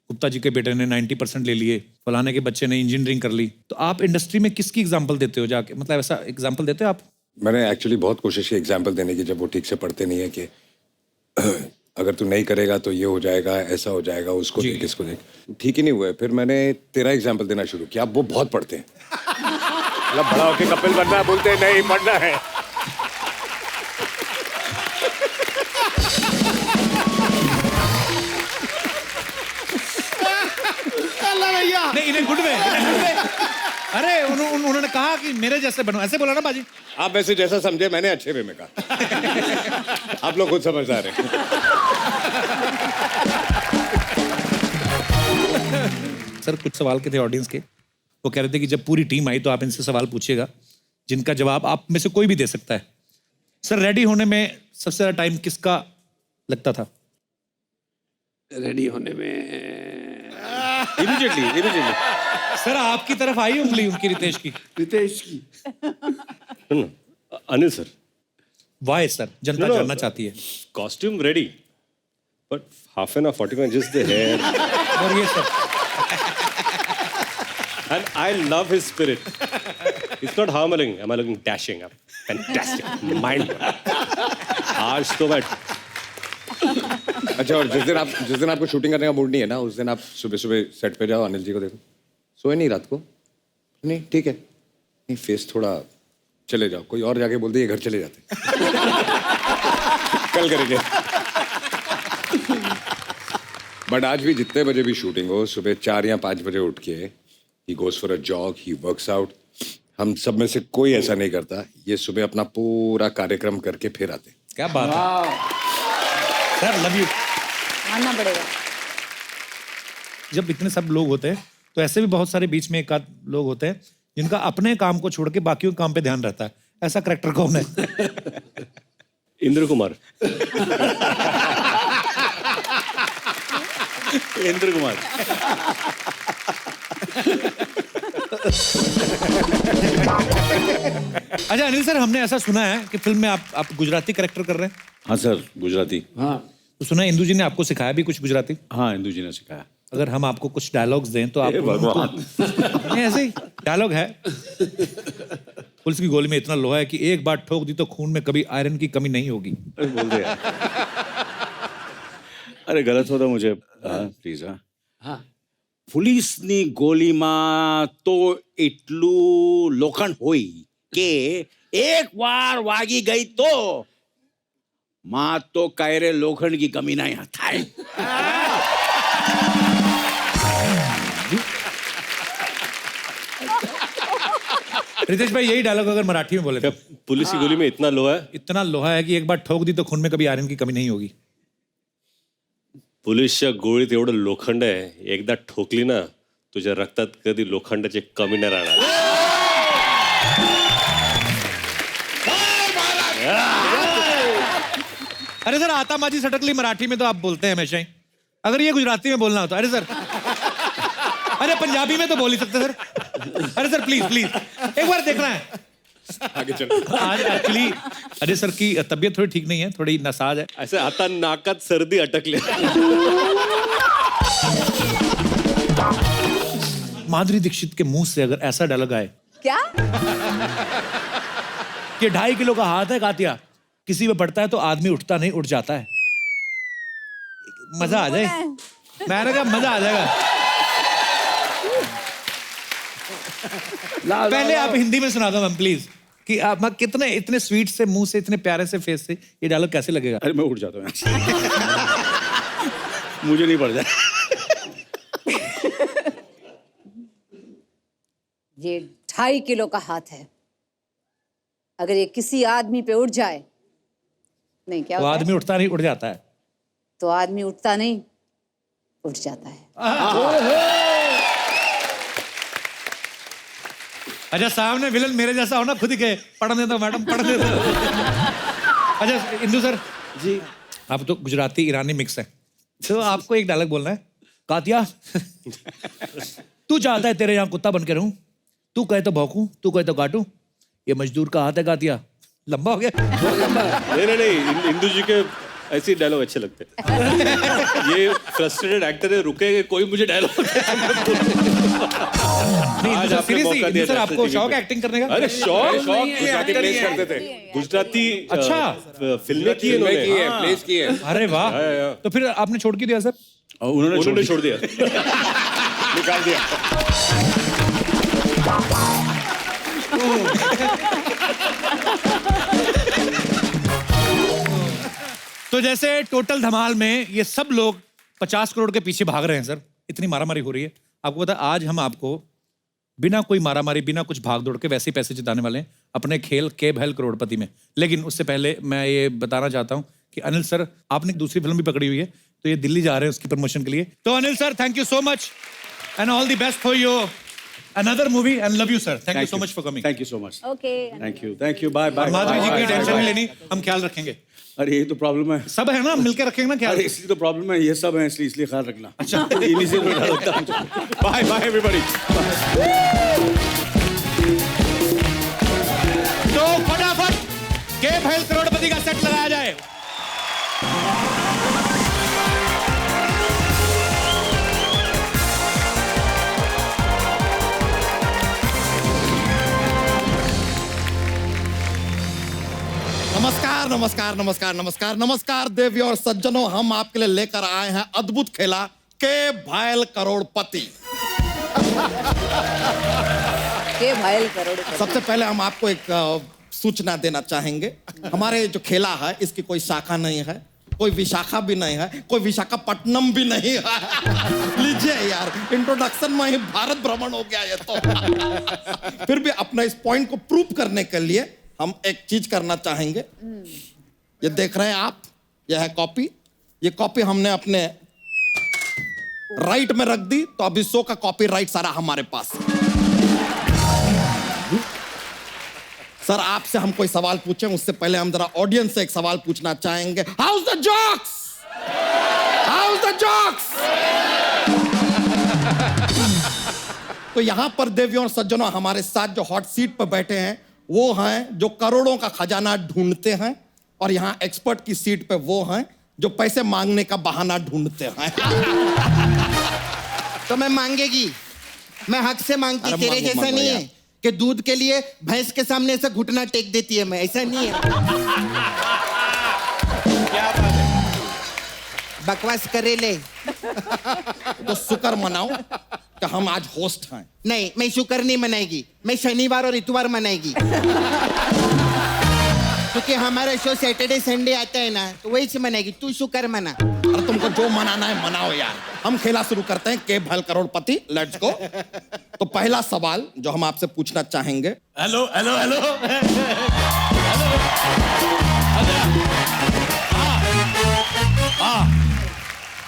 गुप्ता जी के बेटे ने 90% ले लिए, फलाने के बच्चे ने इंजीनियरिंग कर ली। तो आप इंडस्ट्री में किसकी एग्जाम्पल देते हो जाके, मतलब ऐसा एग्जाम्पल देते हो आप? मैंने एक्चुअली बहुत कोशिश की एग्जाम्पल देने की, जब वो ठीक से पढ़ते नहीं है कि अगर तू नहीं करेगा तो ये हो जाएगा, ऐसा हो जाएगा, उसको देख इसको देख, ठीक ही नहीं हुआ है। फिर मैंने तेरा एग्जाम्पल देना शुरू किया। अब वो बहुत पढ़ते हैं, मतलब बड़ा होके कपिल बनना है, बोलते हैं नहीं पढ़ना है। नहीं इन गुड वे। अरे उन्होंने कहा कि मेरे जैसे बनो, ऐसे बोला ना बाजी। आप वैसे जैसा समझे, मैंने अच्छे वे में कहा। आप लोग खुद समझदार हैं। सर कुछ सवाल के थे ऑडियंस के, वो कह रहे थे कि जब पूरी टीम आई तो आप इनसे सवाल पूछिएगा जिनका जवाब आप में से कोई भी दे सकता है। सर रेडी होने में सबसे ज्यादा टाइम किसका लगता था? रेडी होने में इमीडिएटली सर आपकी तरफ आई उंगली उनकी, रितेश की। रितेश की। अनिल सर, वाई सर, जनता जानना चाहती है। Costume ready, but half an hour 40 just the hair. और ये sir, And I love his spirit. It's not how am I looking? Am I looking dashing? I'm fantastic. Mind. आज तो मैं अच्छा, और जिस दिन आपको शूटिंग करने का मूड नहीं है ना, उस दिन आप सुबह सुबह सेट पे जाओ, अनिल जी को देखो, सोए नहीं रात को? नहीं ठीक है, नहीं फेस थोड़ा, चले जाओ। कोई और जाके बोल दे ये घर चले जाते, कल करेंगे। बट आज भी जितने बजे भी शूटिंग हो, सुबह 4 या 5 बजे उठ के he goes for a jog, he works out। हम सब में से कोई ऐसा नहीं करता। ये सुबह अपना पूरा कार्यक्रम करके फिर आते। क्या बात है सर, लव यू। मानना पड़ेगा। जब इतने सब लोग होते हैं तो ऐसे भी बहुत सारे बीच में एक आध लोग होते हैं जिनका अपने काम को छोड़ के बाकियों के काम पे ध्यान रहता है। ऐसा करेक्टर कौन है? इंद्र कुमार। इंद्र कुमार। अच्छा अनिल सर, हमने ऐसा सुना है कि फिल्म में आप गुजराती करेक्टर कर रहे हैं। हाँ सर, गुजराती। हाँ तो सुना है इंदु जी ने आपको सिखाया भी कुछ गुजराती? हाँ, इंदु जी ने सिखाया। अगर हम आपको कुछ डायलॉग्स दें तो आप नहीं, ऐसे ही डायलॉग है। पुलिस की गोली में इतना लोहा है कि एक बार ठोक दी तो खून में कभी आयरन की कमी नहीं होगी। अरे बोल दे यार। अरे गलत होता मुझे, प्लीज। हाँ પોલીસની ગોલીમાં તો એટલું લોખંડ હોય કે એક વાર વાગી ગઈ તો માં તો કાયરે લોખંડ की कमी नहीं થાય। रितेश भाई यही डायलॉग अगर मराठी में बोले तो? पुलिस की गोली में इतना लोहा है, इतना लोहा है कि एक बार ठोक दी तो खून में कभी आयरन की कमी नहीं होगी। पोलिसच्या गोळीत एवढं लोखंड आहे, एकदा ठोकली ना तुझ्या रक्तात कधी लोखंडाची कमी नाही राहणार। अरे सर आता माझी सटकली मराठी में तो आप बोलते हैं हमेशा ही, अगर ये गुजराती में बोलना होता। अरे सर, अरे पंजाबी में तो बोल ही सकते सर। अरे सर प्लीज प्लीज एक बार देखना है। आगे चलो। आज एक्चुअली अजय सर की तबीयत थोड़ी ठीक नहीं है, थोड़ी नसाज है। असं आता नाकात सर्दी अटकली। माधुरी दीक्षित के मुंह से अगर ऐसा डायलॉग आए, क्या? ये 2.5 किलो का हाथ है कातिया, किसी पे पड़ता है तो आदमी उठता नहीं, उठ जाता है। मजा आ जाए। मैंने कहा मजा आ जाएगा। पहले आप हिंदी में सुना दो मैम प्लीज, कि आप कितने इतने स्वीट से मुंह से, इतने प्यारे से फेस से ये डायलॉग कैसे लगेगा? अरे मैं उठ जाता हूँ मुझे नहीं पड़ जाए। ये 2.5 किलो का हाथ है, अगर ये किसी आदमी पे उठ जाए, नहीं क्या तो होता है? आदमी उठता नहीं, उठ जाता है। तो आदमी उठता नहीं, उठ जाता है। अच्छा सामने विलन मेरे जैसा हो ना, खुद ही कहे पढ़ने दो मैडम, पढ़ने दो। अच्छा इंदु सर जी, आप तो गुजराती ईरानी मिक्स है, तो आपको एक डायलॉग बोलना है। कातिया तू चाहता है तेरे यहाँ कुत्ता बन के रहूं, तू कहे तो भौंकूं, तू कहे तो काटूं, ये मजदूर का हाथ है कातिया। लंबा हो गया। नहीं इंदु जी के ऐसे डायलॉग अच्छे लगते हैं। ये फ्रस्ट्रेटेड एक्टर है, रुके कोई मुझे डायलॉग। आज आपने मौका दिया सर आपको शौक है एक्टिंग करने का? अरे शौक गुजराती प्लेस करते थे। गुजराती अच्छा फिल्में की फिल्में की है, इन्होंने। प्लेस की है। अरे वाह, तो फिर आपने छोड़ क्यों दिया सर? उन्होंने छोड़ दिया। निकाल दिया। तो जैसे टोटल धमाल में ये सब लोग 50 करोड़ के पीछे भाग रहे हैं सर, इतनी मारामारी हो रही है। आपको पता है आज हम आपको बिना कोई मारामारी, बिना कुछ भाग दौड़ के वैसे ही पैसे जिताने वाले हैं अपने खेल के भैल करोड़पति में। लेकिन उससे पहले मैं ये बताना चाहता हूं कि अनिल सर आपने एक दूसरी फिल्म भी पकड़ी हुई है, तो ये दिल्ली जा रहे हैं उसकी प्रमोशन के लिए। तो Anil sir thank you so much and all the best for your another movie and love you sir. Thank you so much for coming. Thank you so much. Okay, thank you bye bye. Madhuri ji की tension नहीं लेनी, हम ख्याल रखेंगे। अरे ये तो problem है। सब है ना, मिलकर रखेंगे ना ख्याल। अरे इसलिए तो प्रॉब्लम है, ये सब है इसलिए ख्याल रखना। अच्छा इन्हीं से डर लगता है। Bye bye everybody. तो फटाफट के भैल करोड़पति का सेट लगाया जाए। नमस्कार नमस्कार नमस्कार नमस्कार नमस्कार देवी और सज्जनों, हम आपके लिए लेकर आए हैं अद्भुत खेला के भैल करोड़पति। के भाई करोड़पति। सबसे पहले हम आपको एक सूचना देना चाहेंगे। हमारे जो खेला है इसकी कोई शाखा नहीं है, कोई विशाखा भी नहीं है, कोई विशाखापट्टनम भी नहीं है। लीजिए यार, इंट्रोडक्शन में ही भारत भ्रमण हो गया ये तो। फिर भी अपना इस पॉइंट को प्रूव करने के लिए हम एक चीज करना चाहेंगे। ये देख रहे हैं आप, यह है कॉपी। ये कॉपी हमने अपने राइट में रख दी, तो अभी शो का कॉपीराइट सारा हमारे पास है। सर आपसे हम कोई सवाल पूछें उससे पहले हम जरा ऑडियंस से एक सवाल पूछना चाहेंगे। House the jokes? House the jokes? तो यहां पर देवियों और सज्जनों, हमारे साथ जो हॉट सीट पर बैठे हैं वो हैं जो करोड़ों का खजाना ढूंढते हैं, और यहां एक्सपर्ट की सीट पे वो हैं जो पैसे मांगने का बहाना ढूंढते हैं। तो मैं मांगेगी, मैं हक से मांगती, अरे तेरे मांगो, जैसा मांगो नहीं यार। है कि दूध के लिए भैंस के सामने ऐसा घुटना टेक देती है। मैं ऐसा नहीं है। क्या बात है? बकवास करे ले। तो शुक्र मनाओ कि हम आज होस्ट हैं। नहीं, मैं शुक्र नहीं मनाएगी, मैं शनिवार और इतवार मनाएगी। क्योंकि हमारा शो सैटरडे संडे आता है ना, तो वही से मनाएगी। तू शुक्र मना। अरे तुमको जो मनाना है मनाओ यार। हम खेला शुरू करते हैं के भैल करोड़पति। Let's go. तो पहला सवाल जो हम आपसे पूछना चाहेंगे। Hello hello hello.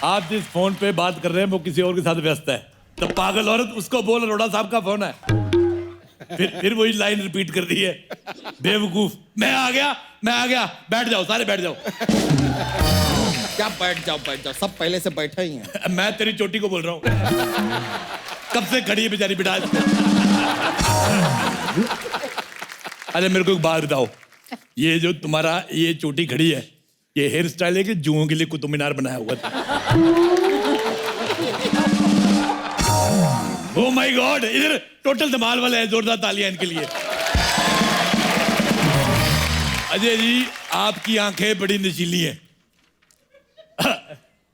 आप जिस फोन पे बात कर रहे हैं वो किसी और के साथ व्यस्त है, तो पागल औरत उसको बोल रोड़ा साहब का फोन है। फिर वही लाइन रिपीट कर दी है, बेवकूफ। मैं आ गया, बैठ जाओ, सारे बैठ जाओ। क्या बैठ जाओ बैठ जाओ, सब पहले से बैठे ही हैं। मैं तेरी चोटी को बोल रहा हूँ, कब से खड़ी है बेचारी बिटा। अरे मेरे को एक बात बताओ, ये जो तुम्हारा ये चोटी खड़ी है, ये हेयर स्टाइल है कि जुओं के लिए कुतुब मीनार बनाया हुआ था? ओह माय गॉड, इधर टोटल धमाल वाले हैं, जोरदार तालियां इनके लिए। अजय जी, आपकी आंखें बड़ी नशीली हैं।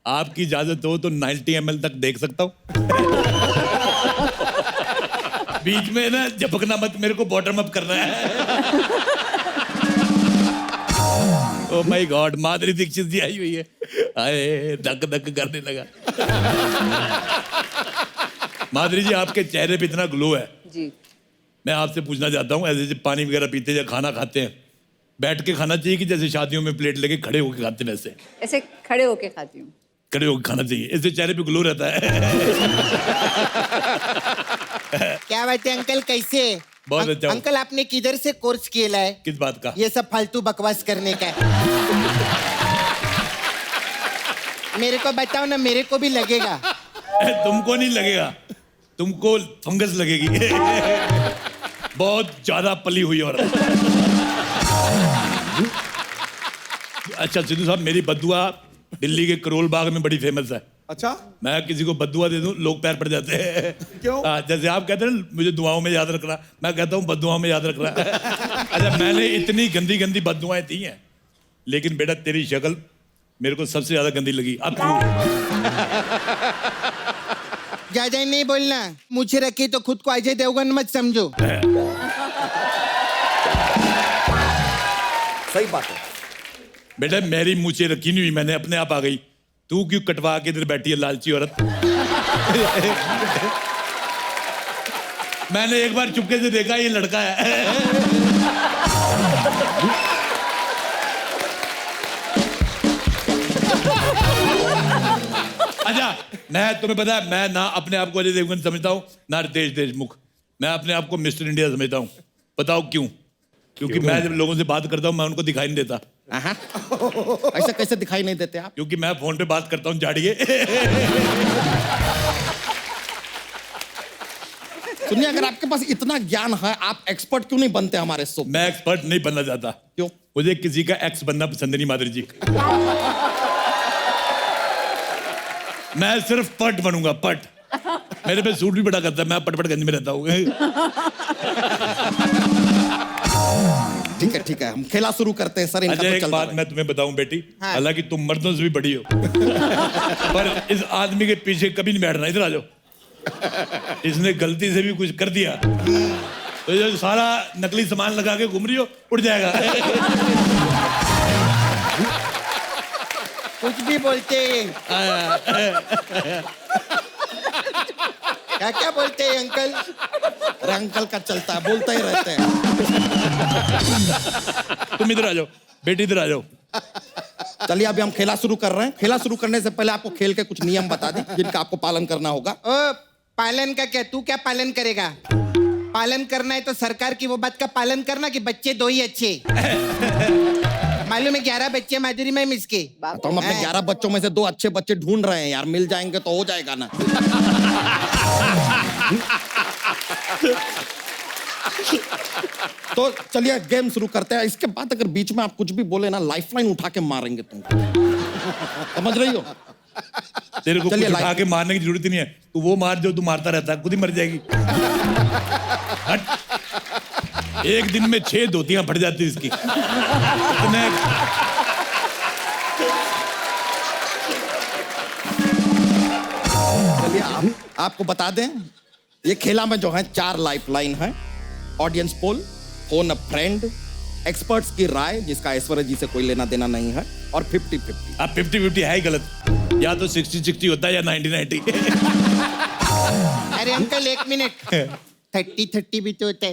आपकी इजाजत हो तो 90 ml तक देख सकता हूं। बीच में ना झपकना मत, मेरे को बॉटम अप करना है। Oh my God, Madhuri Dixit जी आई हुई है। अरे धक धक करने लगा। माधुरी जी, आपके चेहरे पे इतना ग्लो है। जी। मैं आपसे पूछना चाहता हूँ, ऐसे पानी वगैरह पीते या खाना खाते हैं, बैठ के खाना चाहिए कि जैसे शादियों में प्लेट लेके खड़े होके खाते हैं वैसे? ऐसे खड़े होके खाती हूँ। खड़े होके खाना चाहिए, इससे चेहरे पे ग्लो रहता है। क्या बात है अंकल, कैसे? बहुत अच्छा हूँ। अंकल, आपने किधर से कोर्स किया है? किस बात का? ये सब फालतू बकवास करने का। मेरे को बताओ ना, मेरे को भी लगेगा। तुमको नहीं लगेगा, तुमको फंगस लगेगी। बहुत ज्यादा पली हुई और अच्छा सिद्धू साहब, मेरी बद्दुआ दिल्ली के करोल बाग में बड़ी फेमस है। अच्छा, मैं किसी को बद्दुआ दे दूं, लोग पैर पड़ जाते हैं। क्यों? जैसे आप कहते हैं ना, मुझे दुआओं में याद रखना, मैं कहता हूँ बद्दुआओं में याद रखना। अच्छा, मैंने इतनी गंदी गंदी बद्दुआएं दी हैं, लेकिन बेटा तेरी शक्ल मेरे को सबसे ज्यादा गंदी लगी। अब ज्यादा ही नहीं बोलना, मुझे रखी तो खुद को अजय देवगन मत समझो। सही बात है। बेटा मेरी मुझे रखी नहीं हुई, मैंने अपने आप आ गई। तू क्यों कटवा के इधर बैठी है लालची औरत? मैंने एक बार चुपके से देखा, ये लड़का है। अच्छा, मैं तुम्हें पता है, मैं ना अपने आप को अजय देवगन समझता हूँ, ना रितेश देशमुख। मैं अपने आप को मिस्टर इंडिया समझता हूँ। बताओ क्यों? क्योंकि मैं जब लोगों से बात करता हूँ, मैं उनको दिखाई नहीं देता। ऐसा कैसे दिखाई नहीं देते आप? क्योंकि मैं फोन पे बात करता हूँ झाड़िए। सुनिए, अगर आपके पास इतना ज्ञान है, आप एक्सपर्ट क्यों नहीं बनते हमारे शो? मैं एक्सपर्ट नहीं बनना चाहता। क्यों? मुझे किसी का एक्स बनना पसंद नहीं, माधुरी जी। मैं सिर्फ पट बनूंगा, पट। मेरे पे सूट भी बड़ा करता है, मैं पटपटगंज में रहता हूँ। ठीक है, हम खेला शुरू करते हैं सर। अच्छा, एक बात मैं तुम्हें बताऊं बेटी, हालांकि तुम मर्दों से भी बड़ी हो, पर इस आदमी के पीछे कभी नहीं बैठना। इधर आ जाओ। इसने गलती से भी कुछ कर दिया तो ये सारा नकली सामान लगा के घूम रही हो, उड़ जाएगा। कुछ भी बोलते हैं। क्या क्या बोलते हैं अंकल? अरे अंकल का चलता है, बोलता ही रहते हैं। तुम इधर आ जाओ बेटी, इधर आ जाओ। चलिए, अभी हम खेला शुरू कर रहे हैं। खेला शुरू करने से पहले आपको खेल के कुछ नियम बता दें, जिनका आपको पालन करना होगा। ओ, पालन का क्या? तू क्या पालन करेगा? पालन करना है तो सरकार की वो बात का पालन करना कि बच्चे दो ही अच्छे। मालूम है 11 बच्चे माधुरी में मिसके। तो हम अपने 11 बच्चों में से 2 अच्छे बच्चे ढूंढ रहे हैं यार, मिल जाएंगे तो हो जाएगा ना। तो चलिए गेम शुरू करते हैं। इसके बाद अगर बीच में आप कुछ भी बोले ना, लाइफलाइन उठा के मारेंगे तुमको। समझ रही हो? तेरे को कुछ चलिए, उठा के मारने की जरूरत ही नहीं है। तू वो मार जो तू मारता रहता है, खुद ही मर जाएगी। हट। एक दिन में 6 धोतियां फट जाती इसकी। इतने चलिए, आपको बता दें, ये खेला में जो है 4 लाइफलाइन है। ऑडियंस पोल, फोन अ फ्रेंड, एक्सपर्ट्स की राय जिसका ऐश्वर्या जी से कोई लेना देना नहीं है, और 50-50। अब 50-50 है ही गलत। या तो 60-60 होता है या 90-90। अरे अंकल, 1 मिनट। 30-30 भी तो होता है।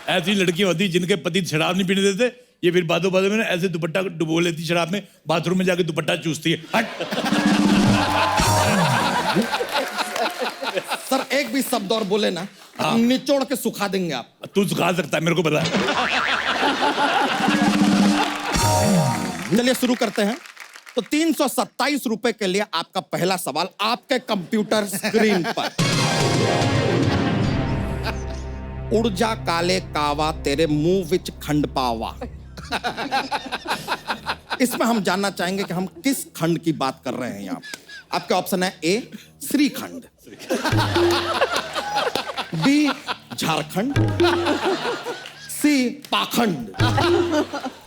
ऐसी लड़कियां होती जिनके पति शराब नहीं पीने देते, ये फिर बादों बादों में ना ऐसे दुपट्टा डुबो लेती शराब में, बाथरूम में जाके दुपट्टा चूसती है। हट। सर, एक भी शब्द और बोले ना, हम निचोड़ के सुखा देंगे आप। तू सुखा सकता है, मेरे को पता है। चलिए शुरू करते हैं। तो 327 रुपए के लिए आपका पहला सवाल आपके कंप्यूटर स्क्रीन पर। उड़ जा काले कावा तेरे मुंह विच खंड पावा। इसमें हम जानना चाहेंगे कि हम किस खंड की बात कर रहे हैं यहाँ। आपके ऑप्शन है: ए श्रीखंड, बी झारखंड, सी पाखंड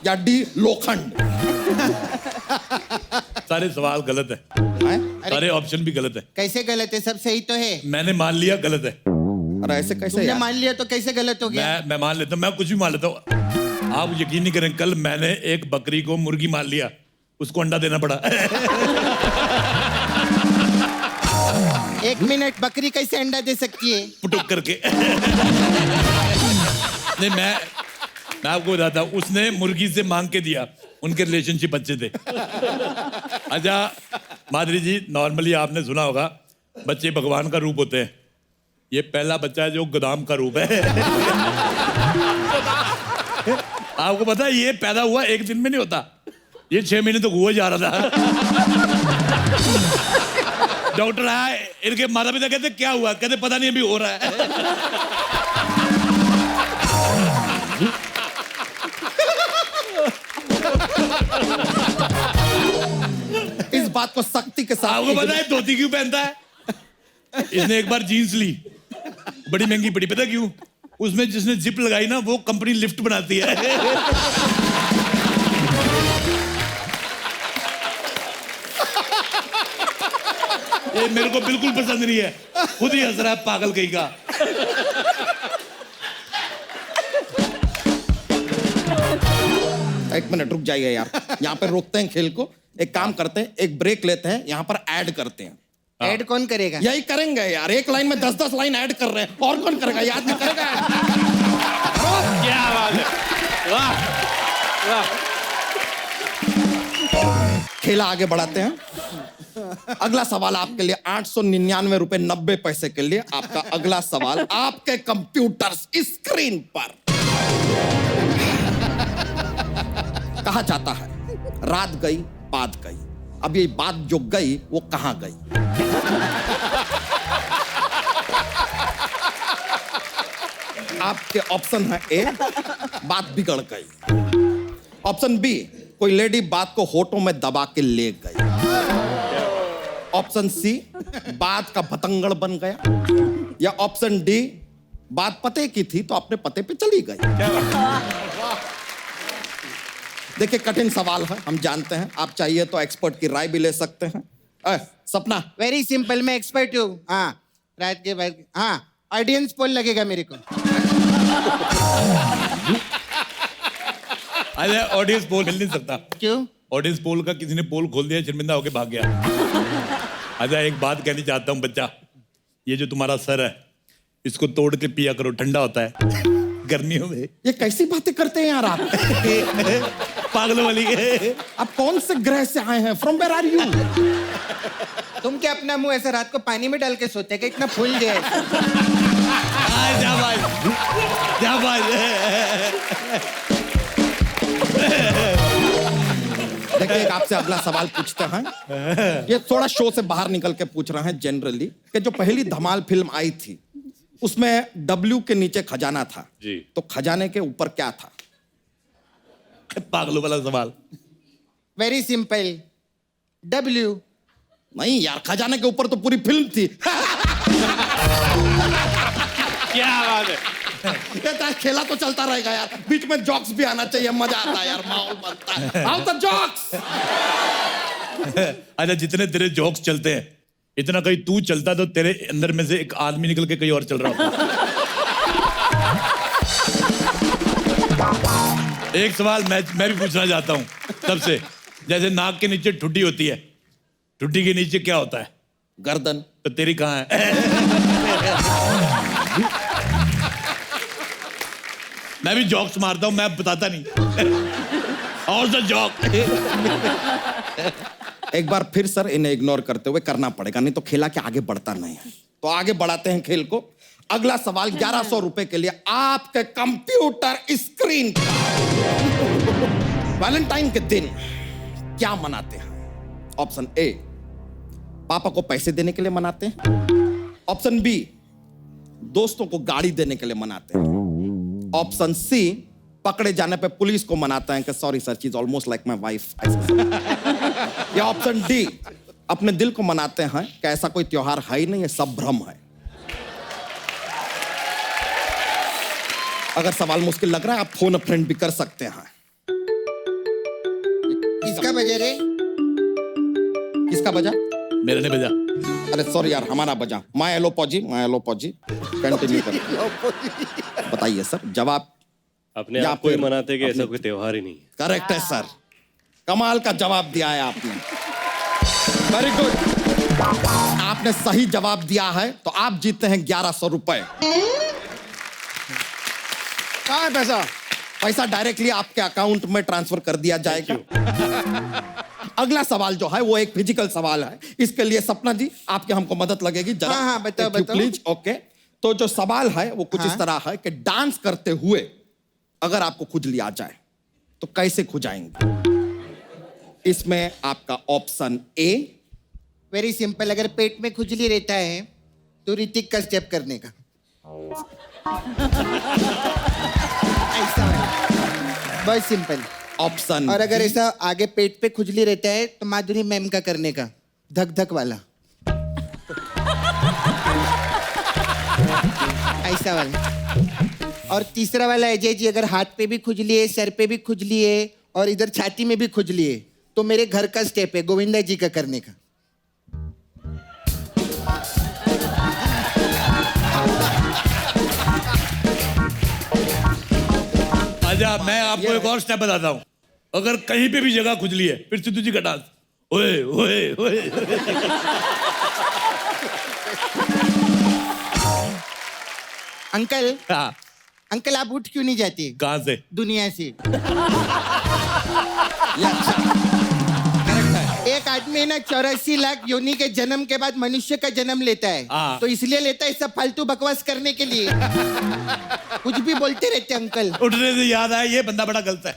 या डी लोखंड? सारे सवाल गलत है, सारे ऑप्शन भी गलत है। कैसे गलत है? सब सही तो है। मैंने मान लिया गलत है। अरे ऐसे कैसे तुमने यार? मान लिया तो कैसे गलत हो गया? मैं मान लेता हूँ, मैं कुछ भी मान लेता हूँ। आप यकीन नहीं करें, कल मैंने एक बकरी को मुर्गी मान लिया, उसको अंडा देना पड़ा। 1 मिनट, बकरी कैसे अंडा दे सकती है? पुटुक करके। नहीं, मैं आपको बताता हूँ, उसने मुर्गी से मांग के दिया, उनके रिलेशनशिप अच्छे थे। अच्छा माधुरी जी, नॉर्मली आपने सुना होगा बच्चे भगवान का रूप होते हैं, ये पहला बच्चा है जो गोदाम का रूप है। आपको पता है ये पैदा हुआ 1 दिन में नहीं होता, ये 6 महीने तक हुआ जा रहा था। डॉक्टर आया, इनके माता पिता कहते क्या हुआ, कहते पता नहीं अभी हो रहा है। इस बात को सख्ती के साथ आपको पता है धोती क्यों पहनता है? इसने एक बार जीन्स ली, बड़ी महंगी पड़ी, पता क्यों? उसमें जिसने जिप लगाई ना, वो कंपनी लिफ्ट बनाती है। ये मेरे को बिल्कुल पसंद नहीं है, खुद ही हंस रहा है पागल कहीं का। एक मिनट रुक जाइए यार, यहाँ पे रोकते हैं खेल को, एक काम करते हैं, एक ब्रेक लेते हैं, यहाँ पर ऐड करते हैं। ऐड कौन करेगा? यही करेंगे यार, एक लाइन में 10-10 लाइन ऐड कर रहे हैं, और कौन करेगा? याद नहीं करेगा? क्या बात है, वाह वाह। खेला आगे बढ़ाते हैं। अगला सवाल आपके लिए 899 रुपए 90 पैसे के लिए। आपका अगला सवाल आपके कंप्यूटर स्क्रीन पर कहा जाता है, रात गई बात गई। अब ये बात जो गई वो कहां गई? आपके ऑप्शन है ए, बात बिगड़ गई। ऑप्शन बी, कोई लेडी बात को होठों में दबा के ले गई। ऑप्शन सी, बात का पतंगड़ बन गया। या ऑप्शन डी, बात पते की थी तो अपने पते पे चली गई। देखिए कठिन सवाल है, हम जानते हैं, आप चाहिए तो एक्सपर्ट की राय भी ले सकते हैं। सपना, वेरी सिंपल, मैं एक्सपर्ट हूँ। हाँ, रात के बाद, हाँ, ऑडियंस पोल लगेगा मेरे को। अरे ऑडियंस पोल मिल नहीं सकता। क्यों? ऑडियंस पोल का किसी ने पोल खोल दिया, शर्मिंदा होके भाग गया। अच्छा एक बात कहनी चाहता हूँ बच्चा, ये जो तुम्हारा सर है, इसको तोड़ के पिया करो, ठंडा होता है गर्मियों में। ये कैसी बातें करते हैं यार आप? पागलों वाली। आप कौन से ग्रह से आए हैं? From where are you? तुम क्या अपना मुंह ऐसा रात को पानी में डाल के सोते कि इतना फूल गया है? देखिए आपसे अगला सवाल पूछते हैं, ये थोड़ा शो से बाहर निकल के पूछ रहे हैं जनरली, कि जो पहली धमाल फिल्म आई थी उसमें W के नीचे खजाना था जी, तो खजाने के ऊपर क्या था? पागलों वाला सवाल। Very simple, W। नहीं यार, खजाने के ऊपर तो पूरी फिल्म थी। क्या बात है। कहता है खेला तो चलता रहेगा यार, बीच में जॉक्स भी आना चाहिए, मजा आता है यार, माहौल बनता है। आओ तो जॉक्स। अच्छा जितने तेरे जोक्स चलते हैं, इतना कहीं तू चलता तो तेरे अंदर में से एक आदमी निकल के कहीं और चल रहा होता। एक सवाल मैं भी पूछना चाहता हूँ सबसे। जैसे नाक के नीचे ठुड्डी होती है, ठुड्डी के नीचे क्या होता है? गर्दन। तो तेरी कहाँ है? मैं भी जॉक्स मारता हूँ, मैं बताता नहीं। और द जॉक। एक बार फिर सर इन्हें इग्नोर करते हुए करना पड़ेगा, नहीं तो खेला के आगे बढ़ता नहीं है। तो आगे बढ़ाते हैं खेल को। अगला सवाल 1100 रुपए के लिए आपके कंप्यूटर स्क्रीन पर। वैलेंटाइन के दिन क्या मनाते हैं? ऑप्शन ए, पापा को पैसे देने के लिए मनाते हैं। ऑप्शन बी, दोस्तों को गाड़ी देने के लिए मनाते हैं। ऑप्शन सी, पकड़े जाने पे पुलिस को मनाते हैं कि sorry sir, she is almost like my wife. या ऑप्शन डी, अपने दिल को मनाते हैं कि ऐसा कोई त्योहार है ही नहीं, ये सब भ्रम है। अगर सवाल मुश्किल लग रहा है आप फोन फ्रेंड भी कर सकते हैं। किसका बजा रे? किसका बजा? मेरे ने भेजा। अरे सॉरी यार, हमारा बजा। माय हेलो पॉजी कंटिन्यू कर। बताइए सर, जवाब। अपने या आप को ही फिर मनाते कि ऐसा कोई त्योहार ही नहीं है। करेक्ट है सर, कमाल का जवाब दिया है आपने, वेरी गुड। आपने सही जवाब दिया है तो आप जीतते हैं 1100 रुपए। कहाँ है पैसा? पैसा डायरेक्टली आपके अकाउंट में ट्रांसफर कर दिया जाएगा। अगला सवाल जो है वो एक फिजिकल सवाल है, इसके लिए सपना जी आपके हमको मदद लगेगी जरा। हाँ, बताओ, बताओ। प्लीज। ओके, तो जो सवाल है वो कुछ इस तरह है कि डांस करते हुए अगर आपको खुजली आ जाए तो कैसे खुजाएंगे? इसमें आपका ऑप्शन ए, वेरी सिंपल, अगर पेट में खुजली रहता है तो ऋतिक का स्टेप करने का, ऐसा है, बहुत सिंपल। ऑप्शन और अगर ऐसा आगे पेट पे खुजली रहता है तो माधुरी मैम का करने का, धक धक वाला, ऐसा वाला। और तीसरा वाला अजय जी, अगर हाथ पे भी खुजली है, सर पे भी खुजली है और इधर छाती में भी खुजली है तो मेरे घर का स्टेप है गोविंदा जी का करने का। अच्छा, मैं आपको एक और स्टेप बताता हूँ। अगर कहीं पे भी जगह खुजली है फिर सिद्धू जी का डांस, ओए ओए ओए। अंकल, हाँ, अंकल आप उठ क्यों नहीं जाते कहाँ से? दुनिया से? एक आदमी ना 84 लाख योनि के जन्म के बाद मनुष्य का जन्म लेता है, हाँ। तो इसलिए लेता है सब फालतू बकवास करने के लिए। कुछ भी बोलते रहते अंकल। उठने से याद आया, ये बंदा बड़ा गलत है।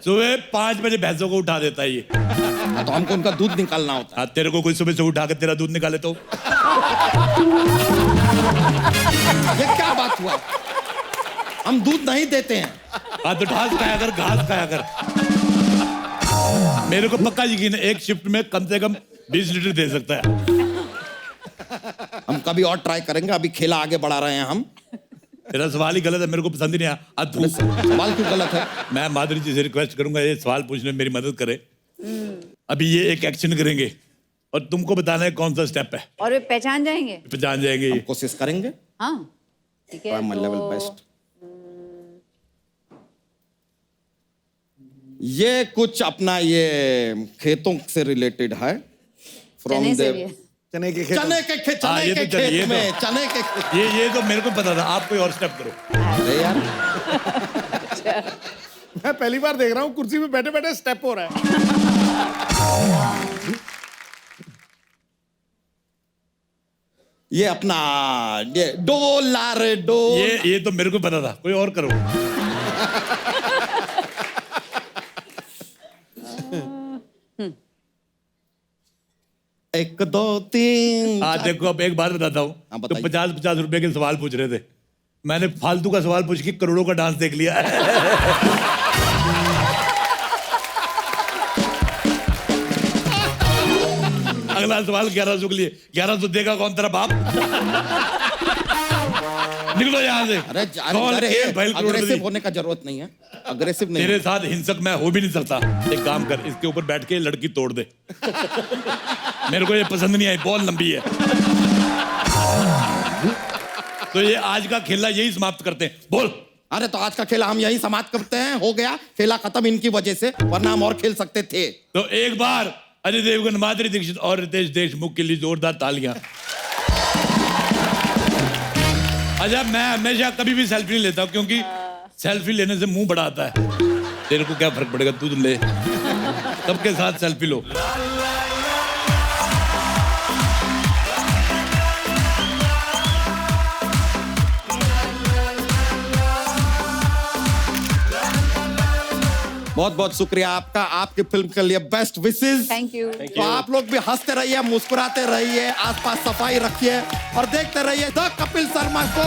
सुबह 5 बजे भैंसों को उठा देता है ये। तो हमको उनका दूध निकालना होता हाँ, तेरे को कोई सुबह से उठा के तेरा दूध निकाले तो? है। ये क्या बात हुआ? हम दूध नहीं देते हैं। हाँ तो घास खाया कर, घास खाया कर। मेरे को पक्का यकीन है एक शिफ्ट में कम से कम 20 लीटर दे सकता है। हम कभी और ट्राई करेंगे, अभी खेला आगे बढ़ा रहे हैं हम। तेरा सवाल ही गलत है, मेरे को पसंद ही नहीं आया। अब तू सवाल क्यों गलत है? मैं माधुरी जी से रिक्वेस्ट करूंगा ये सवाल पूछने में मेरी मदद करे। अभी ये एक एक्शन करेंगे और तुमको बताना है कौन सा स्टेप है। और वे पहचान जाएंगे? पहचान जाएंगे ये। कोशिश करेंगे। हाँ ठीक है। लेवल तो बेस्ट। ये कुछ अपना ये खेतों से रिलेटेड है। चने से भी है। चने के खेत हाँ, ये तो चलिए, ये में तो- चने के खेत। ये तो मेरे को पता था। आप कोई और स्टेप करो। अरे यार, मैं पहली बार देख रहा हूँ कुर्सी पे बैठे बैठे स्टेप हो रहा है। ये अपना ये डोलार डो। ये तो मेरे को पता था। कोई और करो। एक दो तीन। हाँ देखो, अब एक बात बताता हूँ। हाँ, तो बताइए। 50-50 रुपए के सवाल पूछ रहे थे, मैंने फालतू का सवाल पूछ के करोड़ों का डांस देख लिया। अगला सवाल 1100 के लिए। 1100 देगा कौन तेरा बाप? निकलो यहाँ से। अरे कौन खेल भैल करोड़पति? अग्रेसिव होने का जरूरत नहीं है। अग्रेसिव नहीं। तेरे साथ हिंसक मैं हो भी नहीं सकता। एक काम कर, इसके ऊपर बैठ के लड़की तोड़ दे। मेरे को ये पसंद नहीं आई, बहुत लंबी है। तो ये आज का खेला यही समाप्त करते हैं। बोल। अरे तो आज का खेला हम यही समाप्त करते हैं। हो गया खेला खत्म इनकी वजह से, वरना हम और खेल सकते थे। तो एक बार अजय देवगन, माधुरी दीक्षित और रितेश देशमुख के लिए जोरदार तालियां। अच्छा, मैं हमेशा कभी भी सेल्फी नहीं लेता क्योंकि सेल्फी लेने से मुंह बड़ा आता है। तेरे को क्या फर्क पड़ेगा, तू तो ले। सबके साथ सेल्फी लो। बहुत बहुत शुक्रिया आपका, आपकी फिल्म के लिए बेस्ट विशेस। Thank you. तो आप लोग भी हंसते रहिए, मुस्कुराते रहिए, आसपास सफाई रखिए और देखते रहिए द कपिल शर्मा को।